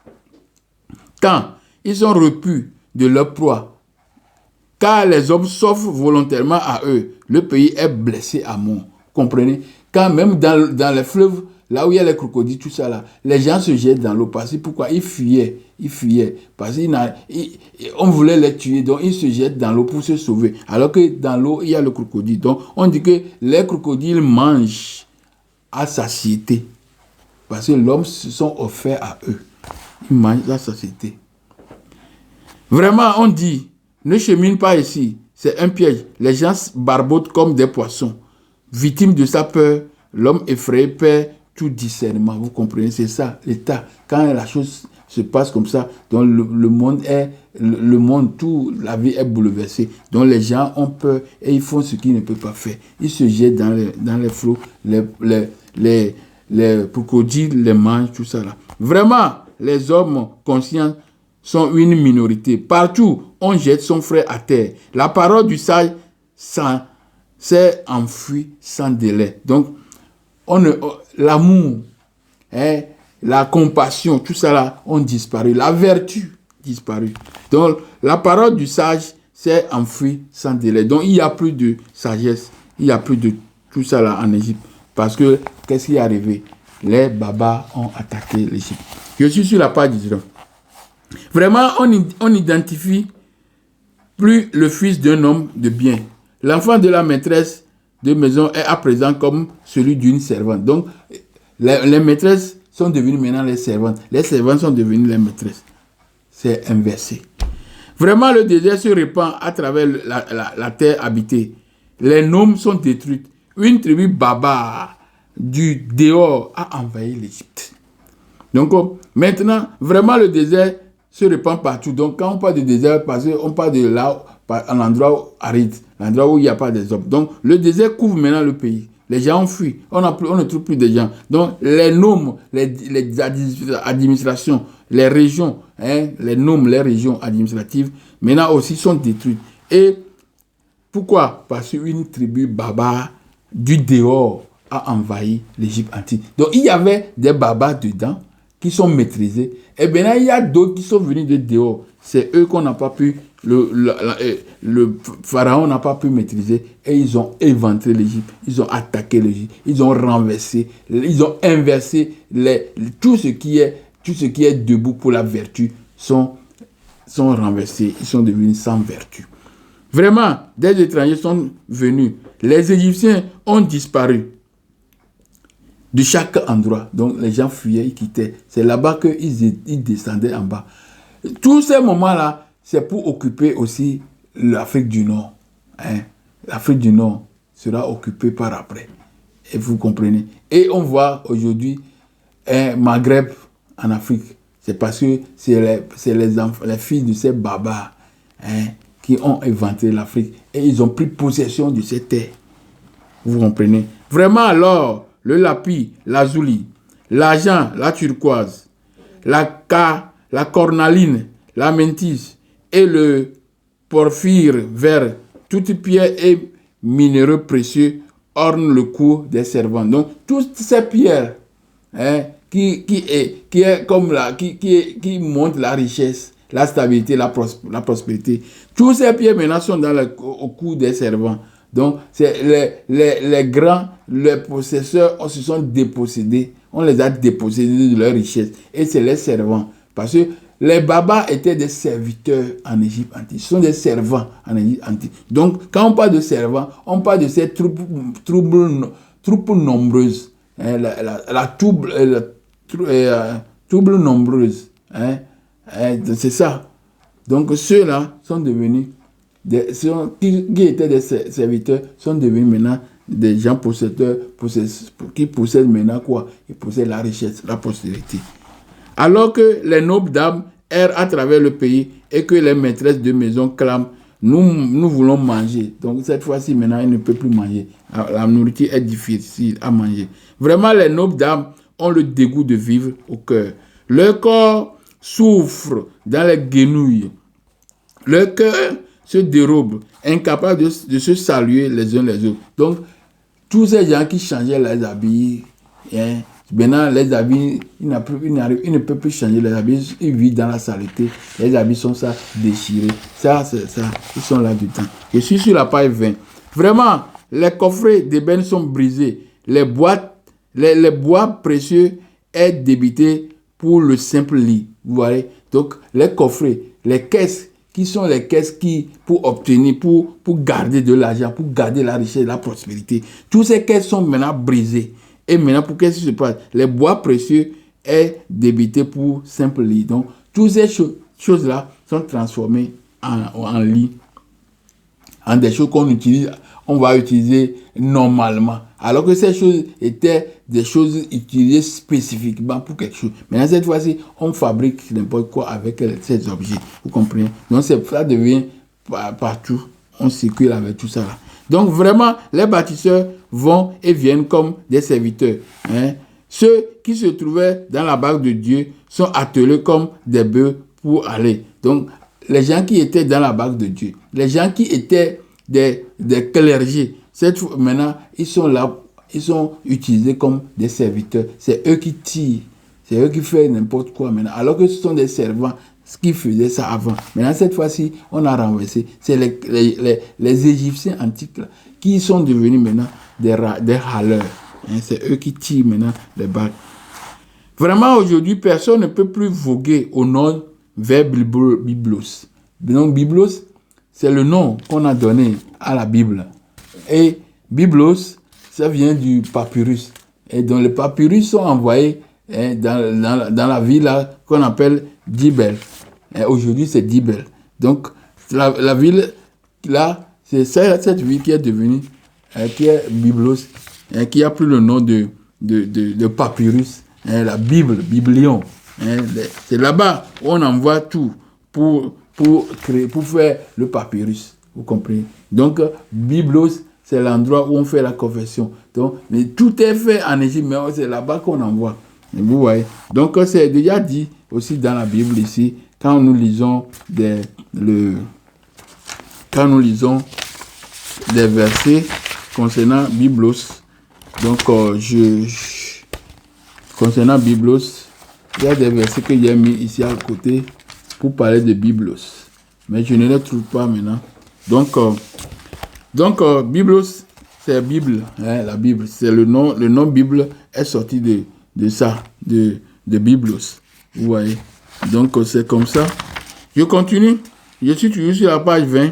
Quand ils sont repus de leur proie, car les hommes s'offrent volontairement à eux, le pays est blessé à mort. Comprenez? Quand même dans les fleuves, là où il y a les crocodiles, tout ça là, les gens se jettent dans l'eau. Parce que pourquoi? Ils fuyaient. Parce qu'on voulait les tuer, donc ils se jettent dans l'eau pour se sauver. Alors que dans l'eau, il y a le crocodile. Donc on dit que les crocodiles mangent à satiété. Parce que l'homme se sont offerts à eux. Ils mangent à satiété. Vraiment, on dit, ne chemine pas ici. C'est un piège. Les gens barbotent comme des poissons. Victime de sa peur, l'homme effrayé perd tout discernement. Vous comprenez? C'est ça, l'état. Quand la chose se passe comme ça, donc le monde, la vie est bouleversée. Donc les gens ont peur et ils font ce qu'ils ne peuvent pas faire. Ils se jettent dans les flots, les crocodiles les mangent, tout ça là. Vraiment, les hommes conscients sont une minorité. Partout, on jette son frère à terre. La parole du sage s'est enfuie sans délai. Donc, l'amour, la compassion, tout ça là, ont disparu. La vertu disparu. Donc, la parole du sage s'est enfuie sans délai. Donc, il n'y a plus de sagesse. Il n'y a plus de tout ça là en Égypte. Parce que, qu'est-ce qui est arrivé? Les babas ont attaqué l'Égypte. Je suis sur la page 19. Vraiment, on n'identifie plus le fils d'un homme de bien. L'enfant de la maîtresse de maison est à présent comme celui d'une servante. Donc, les maîtresses sont devenues maintenant les servantes. Les servantes sont devenues les maîtresses. C'est inversé. Vraiment, le désert se répand à travers la terre habitée. les Noms sont détruits. Une tribu barbare du dehors a envahi l'Égypte. Donc, maintenant, vraiment, le désert se répand partout. Donc, quand on parle de désert, on parle de là, un endroit aride, l'endroit où il n'y a pas des hommes. Donc, le désert couvre maintenant le pays. Les gens ont fui. On ne trouve plus de gens. Donc, les noms, les administrations, les régions, les noms, les régions administratives, maintenant aussi sont détruites. Et pourquoi? Parce qu'une tribu barbare du dehors a envahi l'Égypte antique. Donc, il y avait des barbares dedans qui sont maîtrisés. Et maintenant, il y a d'autres qui sont venus de dehors. C'est eux qu'on n'a pas pu, le pharaon n'a pas pu maîtriser. Et ils ont éventré l'Égypte. Ils ont attaqué l'Égypte. Ils ont renversé. Ils ont inversé tout ce qui est debout pour la vertu sont renversés. Ils sont devenus sans vertu. Vraiment, des étrangers sont venus. Les Égyptiens ont disparu de chaque endroit. Donc, les gens fuyaient, ils quittaient. C'est là-bas qu'ils descendaient en bas. Tous ces moments-là, c'est pour occuper aussi l'Afrique du Nord. L'Afrique du Nord sera occupée par après. Et vous comprenez. Et on voit aujourd'hui Maghreb en Afrique. C'est parce que c'est les filles de ces barbares qui ont inventé l'Afrique. Et ils ont pris possession de ces terres. Vous comprenez. Vraiment alors, le lapis, l'azuli, l'argent, la turquoise, la cornaline, la métisse et le porphyre vert, toutes pierres et minéraux précieux ornent le cou des servants. Donc, toutes ces pierres qui montrent la richesse, la stabilité, la prospérité, toutes ces pierres maintenant sont au cou des servants. Donc, c'est les grands, les possesseurs se sont dépossédés. On les a dépossédés de leur richesse. Et c'est les servants. Parce que les barbares étaient des serviteurs en Égypte antique. Ce sont des servants en Égypte antique. Donc, quand on parle de servants, on parle de ces troupes nombreuses. La troupe nombreuse. C'est ça. Donc, ceux-là sont devenus qui étaient des serviteurs sont devenus maintenant des gens possédeurs qui possèdent maintenant quoi? Ils possèdent la richesse, la prospérité. Alors que les nobles dames errent à travers le pays et que les maîtresses de maison clament, nous voulons manger. Donc cette fois-ci maintenant, ils ne peuvent plus manger. La nourriture est difficile à manger. Vraiment, les nobles dames ont le dégoût de vivre au cœur. Leur corps souffre dans les guenouilles. Leur cœur se dérobe, incapables de se saluer les uns les autres. Donc, tous ces gens qui changeaient les habits, maintenant, les habits, ils ne peuvent plus changer les habits, ils vivent dans la saleté. Les habits sont ça, déchirés. Ça, ils sont là-dedans. Je suis sur la page 20. Vraiment, les coffrets d'ébène sont brisés. Les bois précieux est débité pour le simple lit. Vous voyez? Donc, les coffrets, les caisses, qui sont les caisses pour obtenir, pour garder de l'argent, pour garder la richesse, la prospérité. Toutes ces caisses sont maintenant brisées. Et maintenant, pour qu'est-ce qui se passe? Les bois précieux est débité pour simple lit. Donc, toutes ces choses-là sont transformées en lit, en des choses on va utiliser normalement. Alors que ces choses étaient des choses utilisées spécifiquement pour quelque chose. Maintenant, cette fois-ci, on fabrique n'importe quoi avec ces objets. Vous comprenez? Donc, ça devient partout. On circule avec tout ça là. Donc, vraiment, les bâtisseurs vont et viennent comme des serviteurs. Ceux qui se trouvaient dans la barque de Dieu sont attelés comme des bœufs pour aller. Donc, les gens qui étaient dans la barque de Dieu, les gens qui étaient des clergés, maintenant, ils sont là, ils sont utilisés comme des serviteurs. C'est eux qui tirent, c'est eux qui font n'importe quoi maintenant. Alors que ce sont des servants qui faisaient ça avant. Maintenant, cette fois-ci, on a renversé. C'est les Égyptiens antiques là, qui sont devenus maintenant des râleurs. C'est eux qui tirent maintenant les barques. Vraiment, aujourd'hui, personne ne peut plus voguer au nord vers Byblos. Donc, Byblos, c'est le nom qu'on a donné à la Bible. Et Byblos, ça vient du papyrus. Et donc, les papyrus sont envoyés dans la ville là, qu'on appelle Dibel. Aujourd'hui, c'est Dibel. Donc, la ville là, c'est cette ville qui est devenue, qui est Biblos, qui a pris le nom de papyrus, la Bible, Biblion. C'est là-bas où on envoie tout pour faire le papyrus. Vous comprenez? Donc, Biblos, c'est l'endroit où on fait la confession. Donc, mais tout est fait en Égypte, mais c'est là-bas qu'on envoie. Et vous voyez? Donc, c'est déjà dit aussi dans la Bible ici, quand nous lisons des versets concernant Biblos. Donc, concernant Biblos, il y a des versets que j'ai mis ici à côté pour parler de Biblos. Mais je ne les trouve pas maintenant. Donc, Biblos, c'est Bible, la Bible. C'est le nom Bible est sorti de ça, de Biblos. Vous voyez? Donc, c'est comme ça. Je continue. Je suis toujours sur la page 20.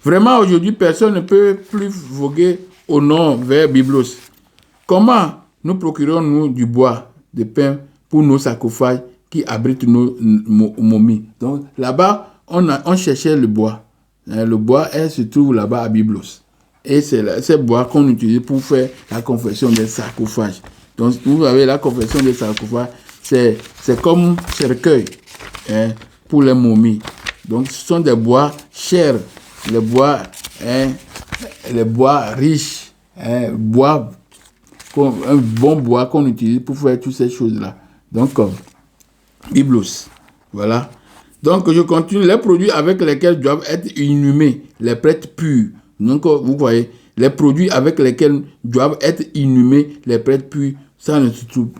Vraiment, aujourd'hui, personne ne peut plus voguer au nord vers Biblos. Comment nous procurons-nous du bois de pain pour nos sarcophages qui abritent nos momies? Donc, là-bas, on cherchait le bois. Le bois, elle se trouve là-bas à Biblos. Et c'est ce bois qu'on utilise pour faire la confession des sarcophages. Donc, vous avez la confession des sarcophages, c'est comme cercueil pour les momies. Donc, ce sont des bois chers, les bois riches, un bon bois qu'on utilise pour faire toutes ces choses-là. Donc, Biblos, voilà. Donc, je continue. Les produits avec lesquels doivent être inhumés les prêtres purs. Donc, vous voyez, les produits avec lesquels doivent être inhumés les prêtres purs, ça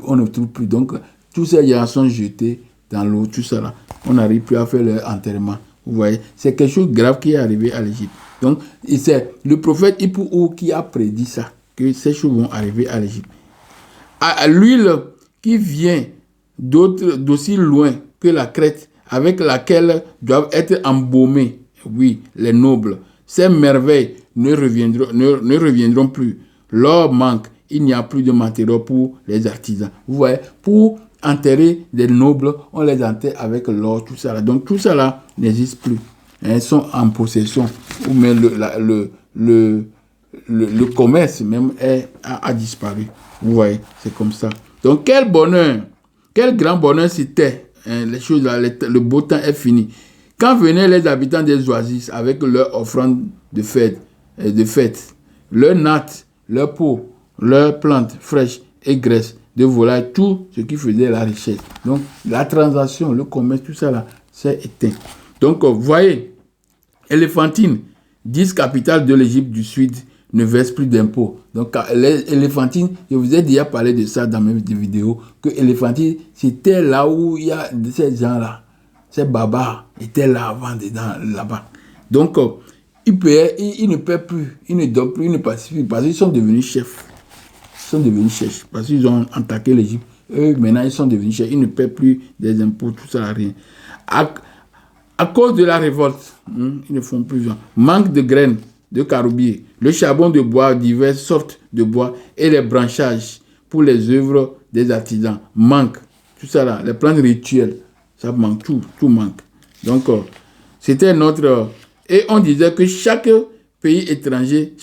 on ne trouve plus. Donc, tous ces gens sont jetés dans l'eau, tout ça là. On n'arrive plus à faire leur enterrement. Vous voyez, c'est quelque chose de grave qui est arrivé à l'Égypte. Donc, c'est le prophète Hippou qui a prédit ça, que ces choses vont arriver à l'Égypte. À l'huile qui vient d'aussi loin que la Crète, avec laquelle doivent être embaumés, oui, les nobles. Ces merveilles ne reviendront plus. L'or manque, il n'y a plus de matériaux pour les artisans. Vous voyez, pour enterrer des nobles, on les enterre avec l'or, tout ça là. Donc tout ça là n'existe plus. Ils sont en possession. Ou même le commerce même a disparu. Vous voyez, c'est comme ça. Donc quel bonheur, quel grand bonheur c'était. Les choses là, le beau temps est fini. Quand venaient les habitants des oasis avec leur offrande de fête, leur natte, leur peau, leurs plantes fraîches et graisses de volaille, tout ce qui faisait la richesse. Donc, la transaction, le commerce, tout ça là, c'est éteint. Donc, vous voyez, Éléphantine, 10 capitales de l'Égypte du Sud, ne versent plus d'impôts. Donc, Éléphantine, je vous ai déjà parlé de ça dans mes vidéos, que Éléphantine, c'était là où il y a ces gens-là, ces babas étaient là avant, là-bas. Donc, ils ne paient plus, ils ne donnent plus, ils ne participent plus, parce qu'ils sont devenus chefs. Ils sont devenus chefs, parce qu'ils ont attaqué l'Égypte. Eux, maintenant, ils sont devenus chefs, ils ne paient plus des impôts, tout ça, rien. À cause de la révolte, ils ne font plus. Manque de graines, de caroubiers, le charbon de bois, diverses sortes de bois et les branchages pour les œuvres des artisans manquent. Tout ça là, les plantes rituelles, ça manque, tout manque. Donc, c'était notre... Et on disait que chaque pays étranger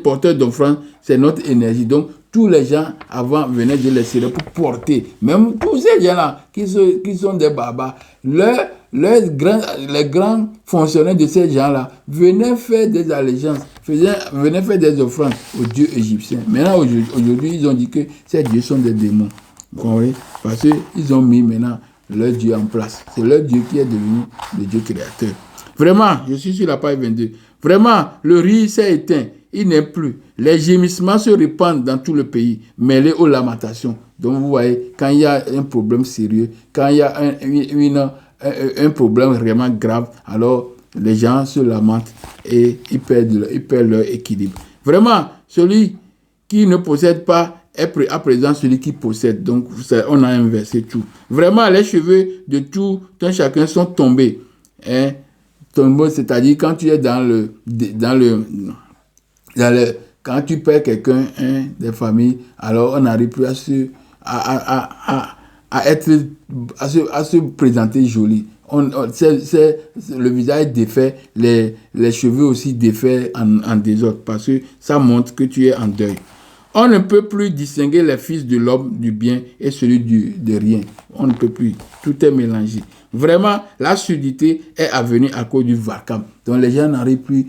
porteur d'offrande, c'est notre énergie. Donc, tous les gens avant venaient de l'extérieur pour porter. Même tous ces gens-là qui sont des babas, les grands fonctionnaires de ces gens-là venaient faire des allégeances, venaient faire des offrandes aux dieux égyptiens. Maintenant, aujourd'hui, ils ont dit que ces dieux sont des démons. Vous comprenez? Parce qu'ils ont mis maintenant leur dieu en place. C'est leur dieu qui est devenu le dieu créateur. Vraiment, je suis sur la page 22. Vraiment, le rire s'est éteint. Il n'est plus. Les gémissements se répandent dans tout le pays, mêlés aux lamentations. Donc, vous voyez, quand il y a un problème sérieux, quand il y a un problème vraiment grave, alors les gens se lamentent et ils perdent leur équilibre. Vraiment, celui qui ne possède pas est à présent celui qui possède. Donc, on a inversé tout. Vraiment, les cheveux de tout un chacun sont tombés. C'est-à-dire quand tu es quand tu perds quelqu'un des familles, alors on n'arrive plus à se présenter joli. Le visage défait, les cheveux aussi défaits en désordre, parce que ça montre que tu es en deuil. On ne peut plus distinguer les fils de l'homme du bien et celui de rien. On ne peut plus. Tout est mélangé. Vraiment, la surdité est venue à cause du vacarme. Donc les gens n'arrivent plus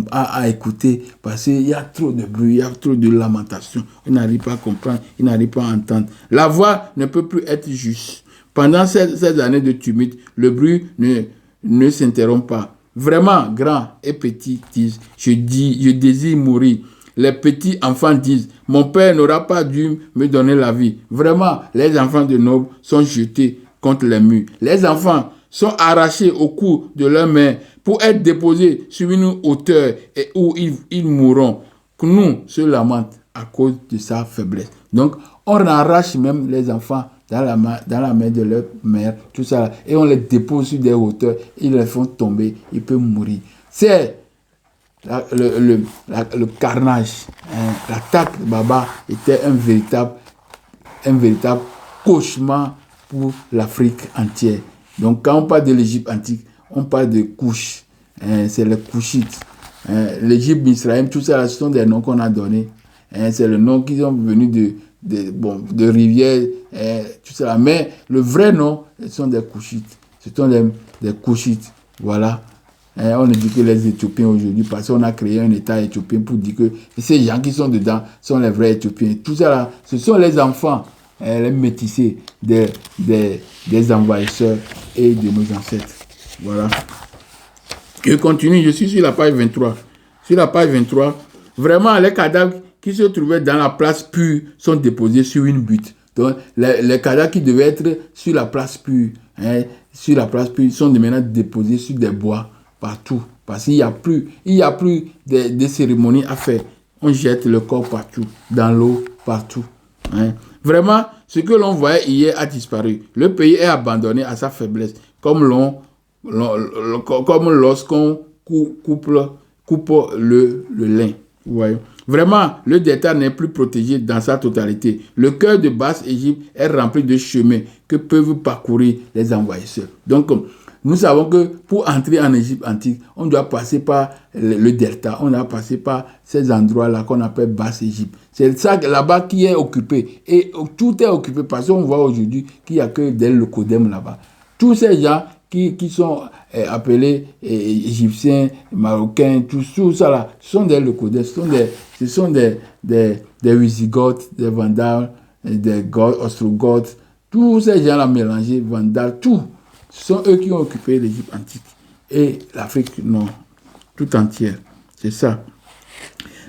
à écouter parce qu'il y a trop de bruit, il y a trop de lamentation. Ils n'arrivent pas à comprendre, ils n'arrivent pas à entendre. La voix ne peut plus être juste. Pendant ces années de tumulte, le bruit ne s'interrompt pas. Vraiment, grands et petits disent, je désire mourir. Les petits enfants disent, mon père n'aura pas dû me donner la vie. Vraiment, les enfants de nobles sont jetés contre les murs. Les enfants sont arrachés au cou de leurs mères pour être déposés sur une hauteur et où ils mourront. Nous se lamentent à cause de sa faiblesse. Donc, on arrache même les enfants dans la main de leur mère, tout ça, et on les dépose sur des hauteurs, ils les font tomber, ils peuvent mourir. C'est le carnage. L'attaque de Baba était un véritable cauchemar pour l'Afrique entière. Donc, quand on parle de l'Égypte antique, on parle de couches. C'est les couchites. L'Égypte, Misraïm, tout ça, ce sont des noms qu'on a donnés. C'est le nom qui sont venus de rivières, tout ça. Mais le vrai nom, ce sont des couchites. Ce sont des couchites. Voilà. On ne dit que les Éthiopiens aujourd'hui, parce qu'on a créé un État éthiopien pour dire que ces gens qui sont dedans sont les vrais Éthiopiens. Tout ça là, ce sont les enfants, les métissés des envahisseurs et de nos ancêtres. Voilà. Je continue, je suis sur la page 23. Sur la page 23, vraiment, les cadavres qui se trouvaient dans la place pure sont déposés sur une butte. Donc, les cadavres qui devaient être sur la place pure, sont maintenant déposés sur des bois partout. Parce qu'il n'y a plus de cérémonies à faire. On jette le corps partout, dans l'eau, partout. Vraiment, ce que l'on voyait hier a disparu. Le pays est abandonné à sa faiblesse, comme lorsqu'on coupe le lin. Ouais. Vraiment, le delta n'est plus protégé dans sa totalité. Le cœur de Basse-Égypte est rempli de chemins que peuvent parcourir les envahisseurs. Donc, nous savons que pour entrer en Égypte antique, on doit passer par le delta, on doit passer par ces endroits-là qu'on appelle Basse-Égypte. C'est ça là-bas qui est occupé. Et tout est occupé parce qu'on voit aujourd'hui qu'il n'y a que des locodèmes là-bas. Tous ces gens qui sont appelés égyptiens, marocains, tout ça là, ce sont des locodèmes, ce sont des Wisigoths, des Vandales, des Goths, Ostrogoths, tous ces gens-là mélangés, Vandales, tout. Ce sont eux qui ont occupé l'Égypte antique et l'Afrique nord, tout entière. C'est ça.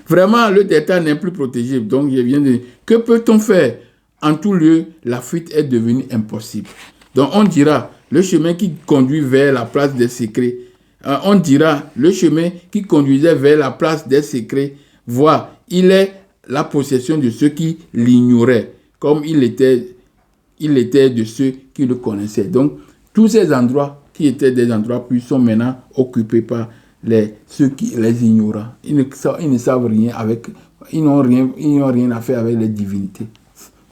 Vraiment, le delta n'est plus protégé. Donc, je viens de dire, que peut-on faire? En tout lieu, la fuite est devenue impossible. Donc, on dira, le chemin qui conduit vers la place des secrets. On dira, le chemin qui conduisait vers la place des secrets, voit, il est la possession de ceux qui l'ignoraient, comme il était de ceux qui le connaissaient. Donc, tous ces endroits qui étaient des endroits puis sont maintenant occupés par ceux qui les ignorent. Ils ne savent rien ils n'ont rien à faire avec les divinités.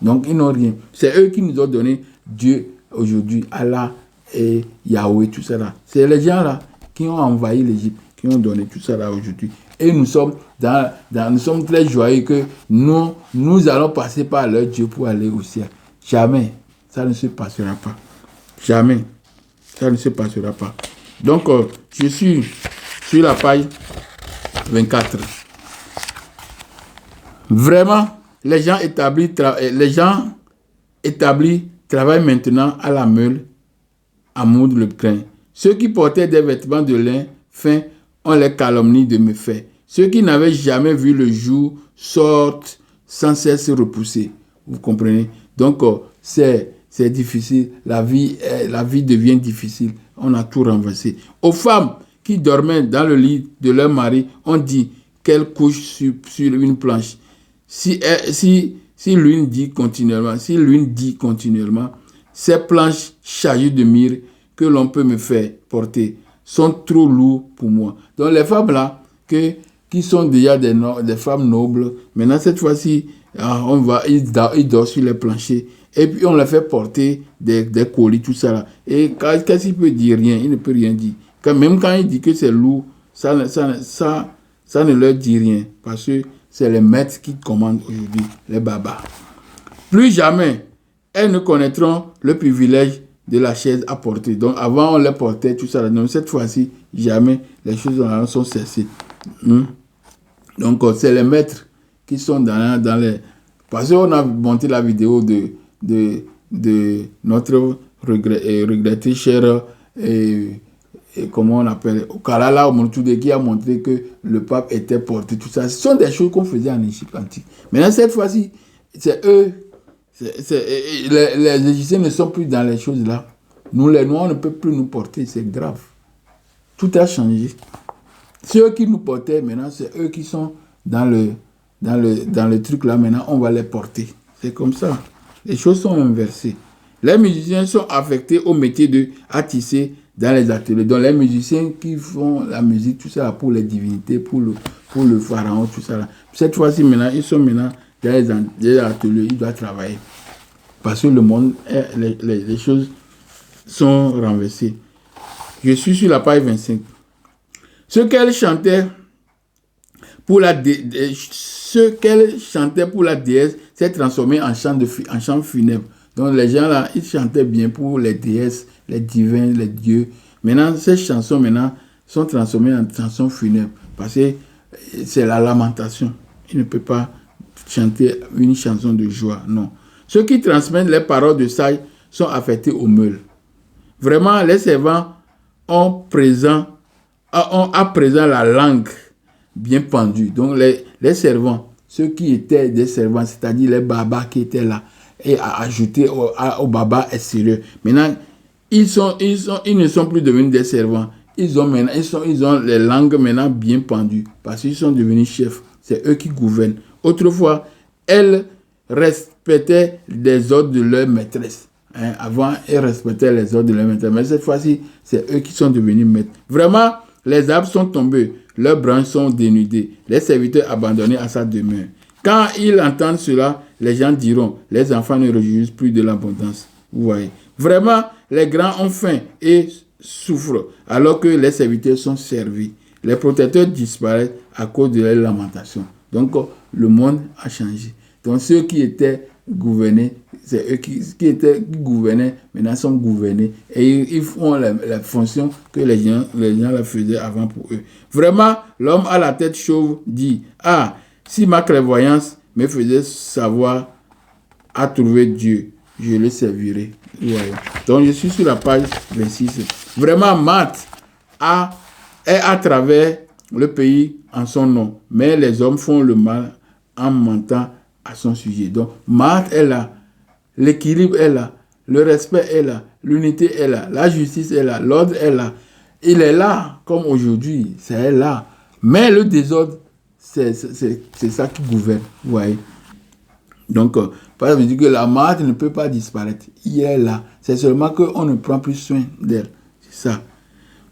Donc, ils n'ont rien. C'est eux qui nous ont donné Dieu aujourd'hui, Allah et Yahweh, tout ça là. C'est les gens là qui ont envahi l'Égypte, qui ont donné tout ça là aujourd'hui. Et nous sommes nous sommes très joyeux que nous allons passer par leur Dieu pour aller au ciel. Jamais. Ça ne se passera pas. Jamais. Ça ne se passera pas. Donc, je suis sur la page 24. Vraiment, les gens établis travaillent maintenant à la meule, à moudre le grain. Ceux qui portaient des vêtements de lin fin, on les calomnie de méfaits. Ceux qui n'avaient jamais vu le jour sortent sans cesse repoussés. Vous comprenez? Donc, c'est difficile. La vie devient difficile. On a tout renversé. Aux femmes qui dormaient dans le lit de leur mari, on dit qu'elles couchent sur une planche. Si l'une dit continuellement, ces planches chargées de myrrhe que l'on peut me faire porter sont trop lourdes pour moi. Donc les femmes là, qui sont déjà des femmes nobles, maintenant cette fois-ci, Ils dorment sur les planchers. Et puis on leur fait porter des colis, tout ça là. Et qu'est-ce qu'il peut dire? Rien, il ne peut rien dire. Même quand il dit que c'est lourd, ça ne leur dit rien. Parce que c'est les maîtres qui commandent aujourd'hui, les babas. Plus jamais, elles ne connaîtront le privilège de la chaise à porter. Donc avant, on les portait, tout ça là. Donc cette fois-ci, jamais les choses sont cessées. Donc c'est les maîtres qui sont dans les... Parce qu'on a monté la vidéo de notre regretté cher comment on appelle Okalala Omontoude, qui a montré que le pape était porté, tout ça. Ce sont des choses qu'on faisait en Égypte antique. Maintenant, cette fois-ci, c'est eux. Les Égyptiens ne sont plus dans les choses là. Nous, les Noirs, on ne peut plus nous porter. C'est grave. Tout a changé. Ceux qui nous portaient, maintenant, c'est eux qui sont dans le truc là. Maintenant, on va les porter. C'est comme ça. Les choses sont inversées. Les musiciens sont affectés au métier à tisser dans les ateliers. Donc, les musiciens qui font la musique, tout ça, pour les divinités, pour le pharaon, tout ça. Là. Cette fois-ci, maintenant, ils sont maintenant dans les ateliers. Ils doivent travailler. Parce que le monde, les choses sont renversées. Je suis sur la page 25. Ce qu'elle chantait pour la déesse s'est transformé en chant funèbre. Donc les gens là, ils chantaient bien pour les déesses, les divins, les dieux. Maintenant, ces chansons sont transformées en chansons funèbres. Parce que c'est la lamentation. Il ne peut pas chanter une chanson de joie, non. Ceux qui transmettent les paroles de sages sont affectés au meule. Vraiment, les servants ont à présent la langue bien pendue. Donc les servants, ceux qui étaient des servants, c'est-à-dire les babas qui étaient là, et à ajouter au baba extérieur. Maintenant, ils ne sont plus devenus des servants. Ils ont les langues maintenant bien pendues parce qu'ils sont devenus chefs. C'est eux qui gouvernent. Autrefois, elles respectaient les ordres de leur maîtresse. Avant, elles respectaient les ordres de leur maîtresse. Mais cette fois-ci, c'est eux qui sont devenus maîtres. Vraiment, les arbres sont tombés. Leurs branches sont dénudées. Les serviteurs abandonnés à sa demeure. Quand ils entendent cela, les gens diront, les enfants ne réjouissent plus de l'abondance. Vous voyez. Vraiment, les grands ont faim et souffrent, alors que les serviteurs sont servis. Les protecteurs disparaissent à cause de leurs lamentations. Donc, le monde a changé. Donc, ceux qui étaient gouvernés, c'est eux qui gouvernaient, maintenant sont gouvernés. Et ils font la fonction que les gens la faisaient avant pour eux. Vraiment, l'homme à la tête chauve dit, ah, si ma clairvoyance me faisait savoir à trouver Dieu, je le servirai. Ouais. Donc, je suis sur la page 26. Vraiment, Marthe est à travers le pays en son nom, mais les hommes font le mal en mentant à son sujet. Donc, Marthe est là, l'équilibre est là, le respect est là, l'unité est là, la justice est là, l'ordre est là. Il est là, comme aujourd'hui, c'est là. Mais le désordre, c'est ça qui gouverne. Vous voyez. Donc, par exemple, je dis que la Marthe ne peut pas disparaître. Il est là. C'est seulement qu'on ne prend plus soin d'elle. C'est ça.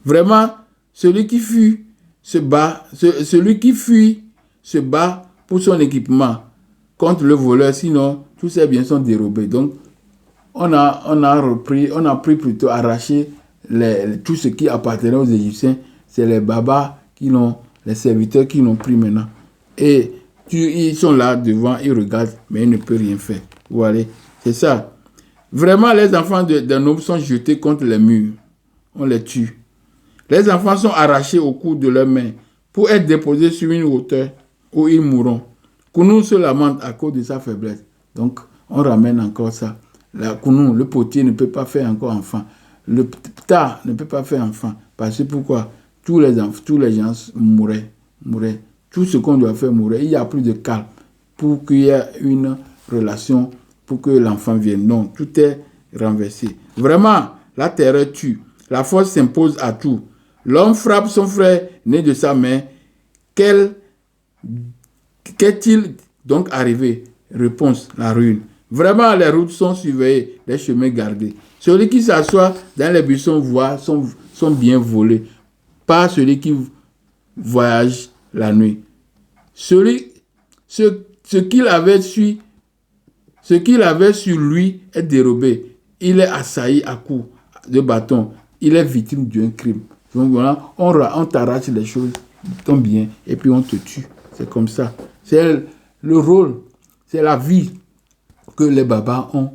Vraiment, celui qui fuit se bat pour son équipement contre le voleur, sinon tous ses biens sont dérobés. Donc, on a pris plutôt arraché tout ce qui appartenait aux Égyptiens. C'est les babas les serviteurs qui l'ont pris maintenant. Et ils sont là devant, ils regardent, mais ils ne peuvent rien faire. Vous voyez, c'est ça. Vraiment, les enfants d'un homme sont jetés contre les murs. On les tue. Les enfants sont arrachés au cou de leurs mains pour être déposés sur une hauteur où ils mourront. Kounou se lamente à cause de sa faiblesse. Donc, on ramène encore ça. Kounou, le potier ne peut pas faire encore enfant. Le pta ne peut pas faire enfant. Parce que pourquoi? Tous les gens mouraient. Tout ce qu'on doit faire mourir. Il n'y a plus de calme pour qu'il y ait une relation, pour que l'enfant vienne. Non, tout est renversé. Vraiment, la terreur tue. La force s'impose à tout. L'homme frappe son frère né de sa main. Qu'est-il donc arrivé? Réponse, la ruine. Vraiment, les routes sont surveillées, les chemins gardés. Celui qui s'assoit dans les buissons voit sont bien volés. Pas celui qui voyage la nuit. Ceux ce qu'il avait sur lui est dérobé. Il est assailli à coups de bâton. Il est victime d'un crime. Donc voilà, on t'arrache les choses, ton bien, et puis on te tue. C'est comme ça. C'est le rôle, c'est la vie que les babas ont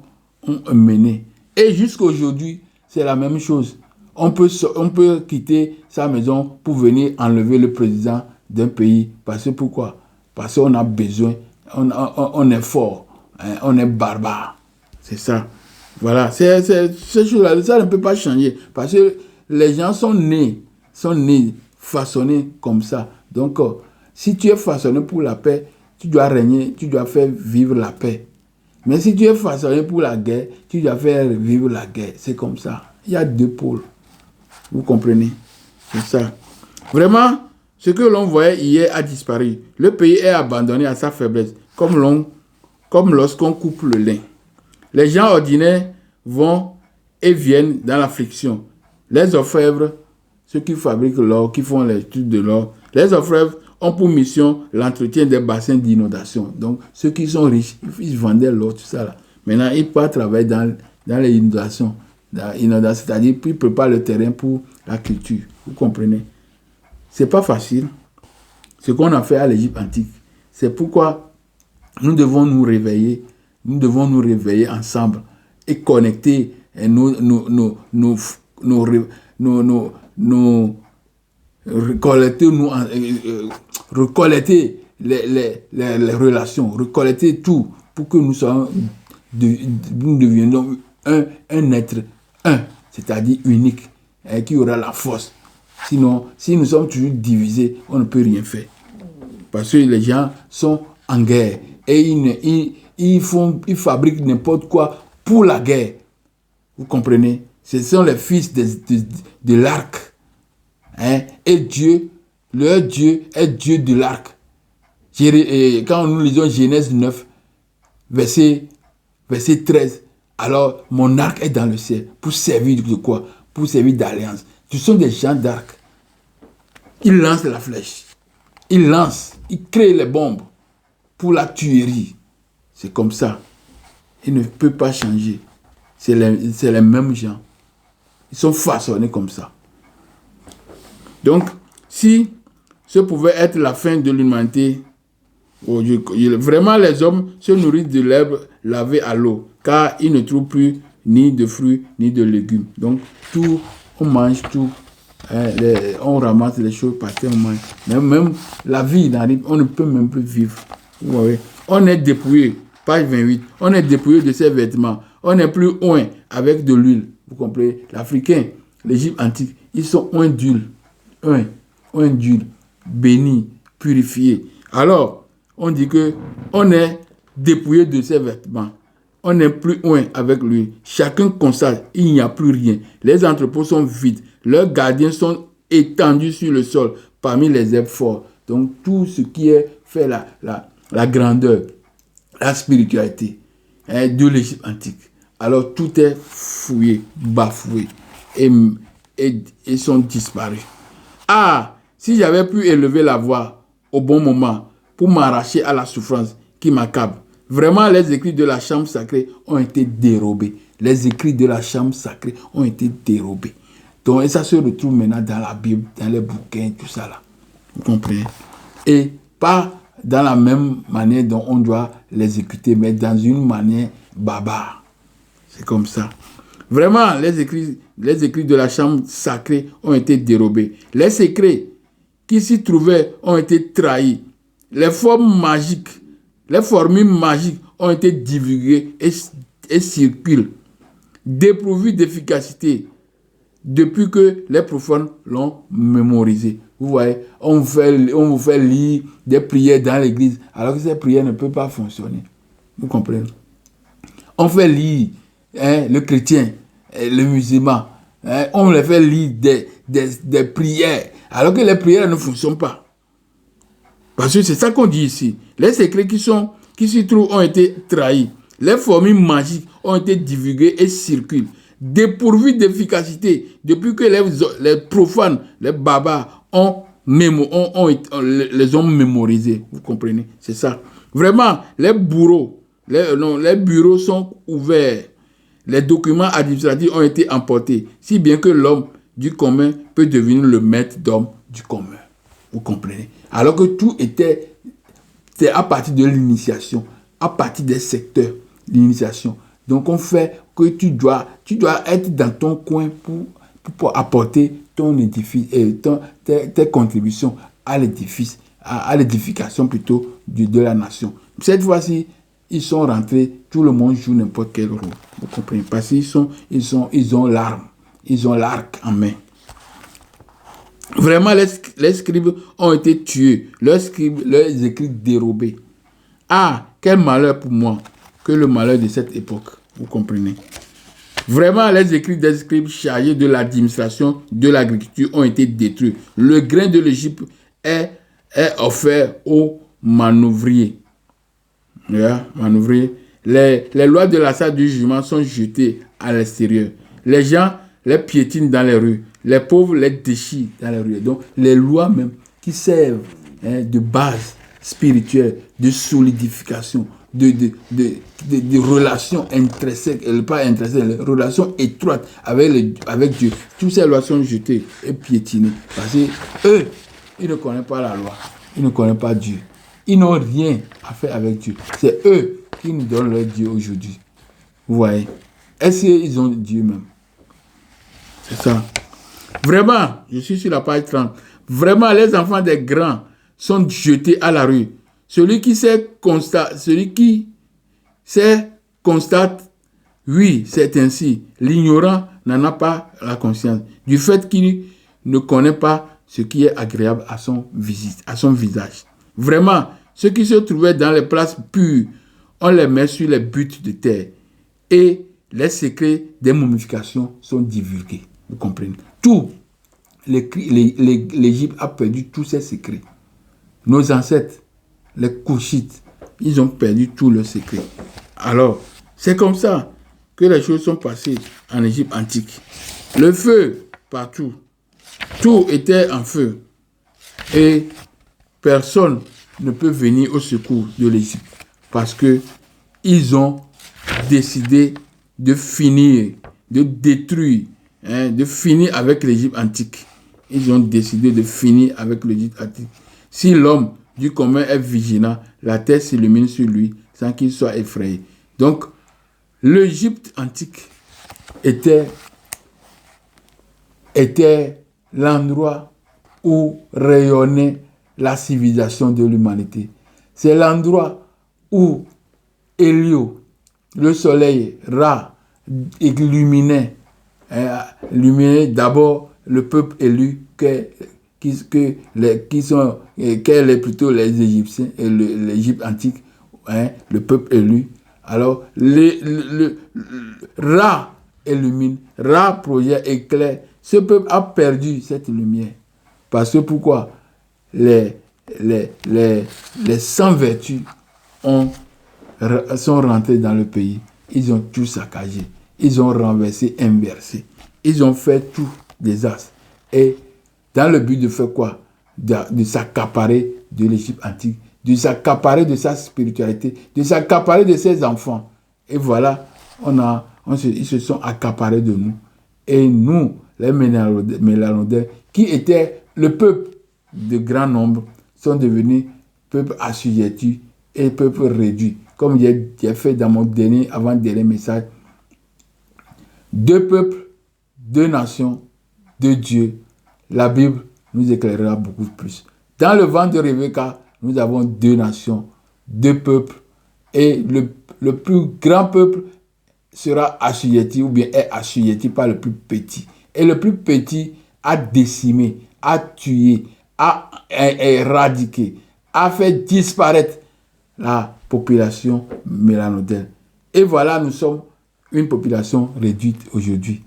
menée. Et jusqu'à aujourd'hui, c'est la même chose. On peut quitter sa maison pour venir enlever le président d'un pays. Parce que pourquoi? Parce qu'on a besoin, on est fort, hein, on est barbare. C'est ça. Voilà, ces choses-là, ça ne peut pas changer. Parce que les gens sont nés façonnés comme ça. Donc, si tu es façonné pour la paix, tu dois régner, tu dois faire vivre la paix. Mais si tu es façonné pour la guerre, tu dois faire vivre la guerre. C'est comme ça. Il y a deux pôles. Vous comprenez? C'est ça. Vraiment, ce que l'on voyait hier a disparu. Le pays est abandonné à sa faiblesse, comme lorsqu'on coupe le lin. Les gens ordinaires vont et viennent dans l'affliction. Les orfèvres, ceux qui fabriquent l'or, qui font les trucs de l'or, les orfèvres ont pour mission l'entretien des bassins d'inondation. Donc, ceux qui sont riches, ils vendaient l'or, tout ça là. Maintenant, ils peuvent travailler dans les inondations. C'est-à-dire, ils préparent le terrain pour la culture. Vous comprenez? C'est pas facile. Ce qu'on a fait à l'Égypte antique. C'est pourquoi nous devons nous réveiller. Nous devons nous réveiller ensemble et connecter recollecter les relations, recollecter tout pour que nous devenions un être un, c'est-à-dire unique, qui aura la force. Sinon, si nous sommes toujours divisés, on ne peut rien faire. Parce que les gens sont en guerre et ils fabriquent n'importe quoi pour la guerre. Vous comprenez? Ce sont les fils de l'arc. Hein? Et Dieu, leur Dieu est Dieu de l'arc. Quand nous lisons Genèse 9, verset 13, alors mon arc est dans le ciel. Pour servir de quoi? Pour servir d'alliance. Ce sont des gens d'arc. Ils lancent la flèche. Ils créent les bombes pour la tuerie. C'est comme ça. Il ne peut pas changer. C'est les mêmes gens. Ils sont façonnés comme ça. Donc, si ce pouvait être la fin de l'humanité, vraiment les hommes se nourrissent de l'herbe lavée à l'eau, car ils ne trouvent plus ni de fruits ni de légumes. Donc, tout, on mange tout. On ramasse les choses par terre, on mange. Même la vie, on ne peut même plus vivre. Vous voyez? On est dépouillé, page 28, on est dépouillé de ses vêtements. On n'est plus oint avec de l'huile. Vous comprenez? L'Africain, l'Égypte antique, ils sont oint d'huile. Oint d'huile, béni, purifié. Alors, on dit que on est dépouillé de ses vêtements. On n'est plus oint avec lui. Chacun constate, il n'y a plus rien. Les entrepôts sont vides. Leurs gardiens sont étendus sur le sol, parmi les herbes fortes. Donc, tout ce qui est fait la grandeur, la spiritualité de l'Égypte antique. Alors, tout est fouillé, bafoué, et sont disparus. Ah, si j'avais pu élever la voix au bon moment pour m'arracher à la souffrance qui m'accable. Vraiment, les écrits de la chambre sacrée ont été dérobés. Les écrits de la chambre sacrée ont été dérobés. Donc, et ça se retrouve maintenant dans la Bible, dans les bouquins, tout ça là. Vous comprenez? Et pas dans la même manière dont on doit les écouter, mais dans une manière barbare. C'est comme ça. Vraiment, les écrits de la chambre sacrée ont été dérobés. Les secrets qui s'y trouvaient ont été trahis. Les formules magiques ont été divulguées et circulent, dépourvues d'efficacité, depuis que les profanes l'ont mémorisé. Vous voyez, on vous fait lire des prières dans l'église, alors que ces prières ne peuvent pas fonctionner. Vous comprenez? On fait lire le chrétien, le musulman, on les fait lire des prières, alors que les prières ne fonctionnent pas. Parce que c'est ça qu'on dit ici. Les secrets qui s'y trouvent ont été trahis. Les formules magiques ont été divulguées et circulent, dépourvues d'efficacité, depuis que les profanes, les barbares les ont mémorisés. Vous comprenez? C'est ça. Vraiment, les bureaux sont ouverts. Les documents administratifs ont été emportés, si bien que l'homme du commun peut devenir le maître d'homme du commun. Vous comprenez? Alors que tout était, c'est à partir de l'initiation, à partir des secteurs, l'initiation. Donc on fait que tu dois être dans ton coin pour apporter ton édifice, tes contributions à l'édifice, à l'édification plutôt de la nation. Cette fois-ci, ils sont rentrés, tout le monde joue n'importe quel rôle. Vous comprenez? Parce qu'ils ont l'arme, ils ont l'arc en main. Vraiment, les scribes ont été tués, leurs écrits dérobés. Ah, quel malheur pour moi, que le malheur de cette époque. Vous comprenez? Vraiment, les écrits des scribes chargés de l'administration de l'agriculture ont été détruits. Le grain de l'Égypte est offert aux manouvriers. Les lois de la salle du jugement sont jetées à l'extérieur. Les gens les piétinent dans les rues. Les pauvres les déchirent dans les rues. Donc, les lois même qui servent de base spirituelle, de solidification, de relations intrinsèques, pas intrinsèques, les relations étroites avec Dieu. Toutes ces lois sont jetées et piétinées. Parce que eux, ils ne connaissent pas la loi. Ils ne connaissent pas Dieu. Ils n'ont rien à faire avec Dieu. C'est eux qui nous donnent leur Dieu aujourd'hui. Vous voyez? Est-ce qu'ils ont Dieu même? C'est ça. Vraiment, je suis sur la page 30. Vraiment, les enfants des grands sont jetés à la rue. Celui qui constate, oui, c'est ainsi. L'ignorant n'en a pas la conscience. Du fait qu'il ne connaît pas ce qui est agréable à son visage. Vraiment, ceux qui se trouvaient dans les places pures, on les met sur les buttes de terre. Et les secrets des momifications sont divulgués. Vous comprenez? Tout. L'Égypte a perdu tous ses secrets. Nos ancêtres, les Couchites, ils ont perdu tous leurs secrets. Alors, c'est comme ça que les choses sont passées en Égypte antique. Le feu, partout. Tout était en feu. Et personne ne peut venir au secours de l'Égypte. Parce que ils ont décidé de finir, de détruire, de finir avec l'Égypte antique. Ils ont décidé de finir avec l'Égypte antique. Si l'homme du commun est vigilant, la terre s'illumine sur lui sans qu'il soit effrayé. Donc, l'Égypte antique était l'endroit où rayonnait la civilisation de l'humanité. C'est l'endroit où Hélio, le soleil, Ra, illuminait d'abord le peuple élu qu'est plutôt les Égyptiens et l'Égypte antique, le peuple élu. Alors, Ra illumine, Ra projette, éclaire. Ce peuple a perdu cette lumière. Parce que pourquoi? Les sans vertus sont rentrés dans le pays. Ils ont tout saccagé. Ils ont renversé, inversé. Ils ont fait tout désastre. Et dans le but de faire quoi? De s'accaparer de l'Égypte antique, de s'accaparer de sa spiritualité, de s'accaparer de ses enfants. Et voilà, ils se sont accaparés de nous. Et nous, les Mélanodais, qui étaient le peuple de grand nombre, sont devenus peuple assujetti et peuple réduit. Comme j'ai fait dans mon avant-dernier message, 2 peuples, 2 nations, 2 dieux. La Bible nous éclairera beaucoup plus. Dans le ventre de Rebecca, nous avons 2 nations, 2 peuples, et le plus grand peuple sera assujetti ou bien est assujetti par le plus petit. Et le plus petit a décimé, a tué, a éradiqué, a fait disparaître la population mélanodienne. Et voilà, nous sommes une population réduite aujourd'hui.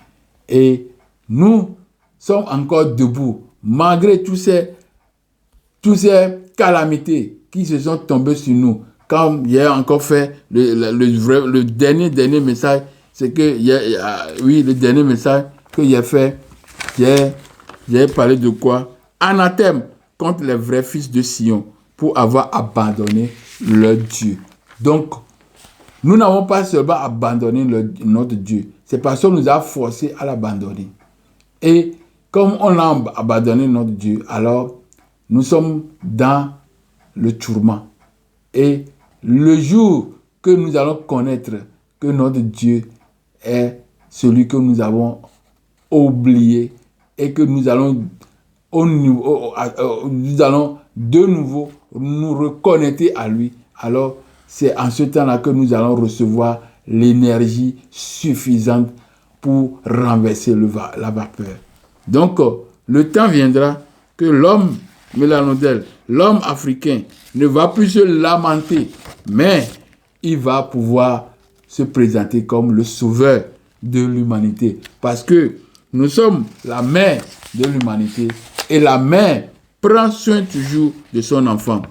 Et nous sommes encore debout, malgré tous ces calamités qui se sont tombées sur nous. Quand j'ai encore fait le dernier message, c'est que, le dernier message que j'ai fait, j'ai parlé de quoi? Anathème contre les vrais fils de Sion pour avoir abandonné leur Dieu. Donc, nous n'avons pas seulement abandonné notre Dieu. C'est parce qu'on nous a forcés à l'abandonner. Et comme on a abandonné notre Dieu, alors nous sommes dans le tourment. Et le jour que nous allons connaître que notre Dieu est celui que nous avons oublié et que nous allons de nouveau nous reconnecter à lui, alors c'est en ce temps-là que nous allons recevoir l'énergie suffisante pour renverser la vapeur. Donc, le temps viendra que l'homme mélanodèle, l'homme africain, ne va plus se lamenter, mais il va pouvoir se présenter comme le sauveur de l'humanité. Parce que nous sommes la mère de l'humanité et la mère prend soin toujours de son enfant.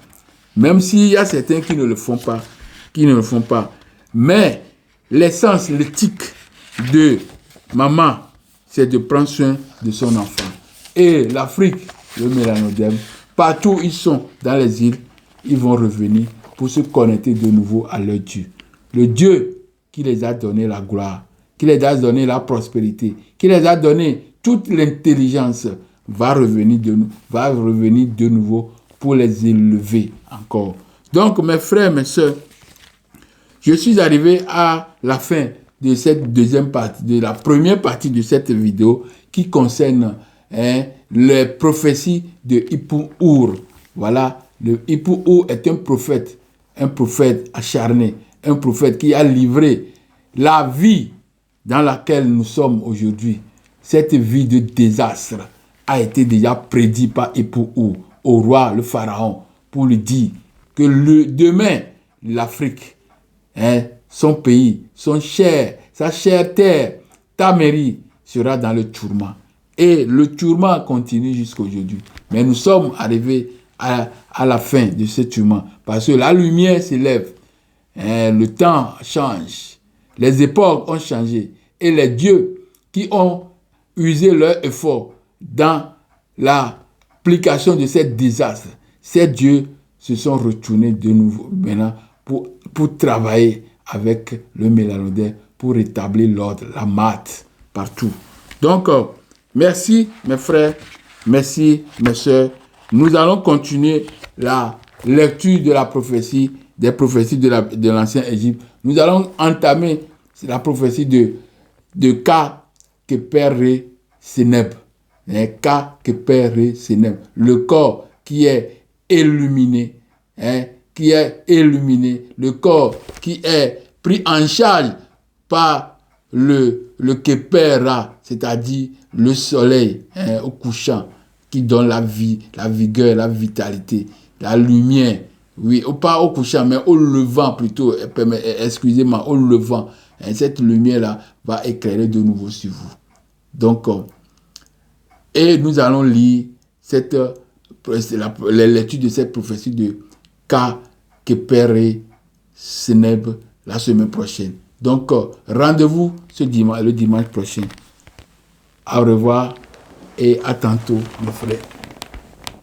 Même s'il y a certains qui ne le font pas. Mais l'essence, l'éthique de maman, c'est de prendre soin de son enfant. Et l'Afrique, le mélanodème, partout où ils sont dans les îles, ils vont revenir pour se connecter de nouveau à leur Dieu. Le Dieu qui les a donné la gloire, qui les a donné la prospérité, qui les a donné toute l'intelligence, va revenir de nouveau pour les élever encore. Donc, mes frères, mes sœurs, je suis arrivé à la fin de cette deuxième partie, de la première partie de cette vidéo qui concerne les prophéties de Ipu'ur. Voilà, le Ipu'ur est un prophète acharné, un prophète qui a livré la vie dans laquelle nous sommes aujourd'hui. Cette vie de désastre a été déjà prédit par Ipu'ur au roi, le pharaon, pour lui dire que demain, l'Afrique, son pays, sa chère terre, Tameri, sera dans le tourment. Et le tourment continue jusqu'à aujourd'hui. Mais nous sommes arrivés à la fin de ce tourment. Parce que la lumière s'élève. Le temps change. Les époques ont changé. Et les dieux qui ont usé leur effort dans l'application de ce désastre, ces dieux se sont retournés de nouveau maintenant pour travailler avec le mélanodème, pour rétablir l'ordre, la maths partout. Donc, merci mes frères, merci mes soeurs. Nous allons continuer la lecture de la prophétie, des prophéties de l'ancien Égypte. Nous allons entamer la prophétie de Ka Kepere Seneb. Ka Kepere Seneb. Le corps qui est illuminé, le corps qui est pris en charge par le Kepera, c'est-à-dire le soleil au couchant, qui donne la vie, la vigueur, la vitalité, la lumière. Oui, pas au couchant, mais au levant plutôt, excusez-moi, au levant. Cette lumière-là va éclairer de nouveau sur vous. Donc, et nous allons lire les lectures de cette prophétie de Ka Kepere Seneb la semaine prochaine. Donc, rendez-vous le dimanche prochain. Au revoir et à tantôt, mes frères.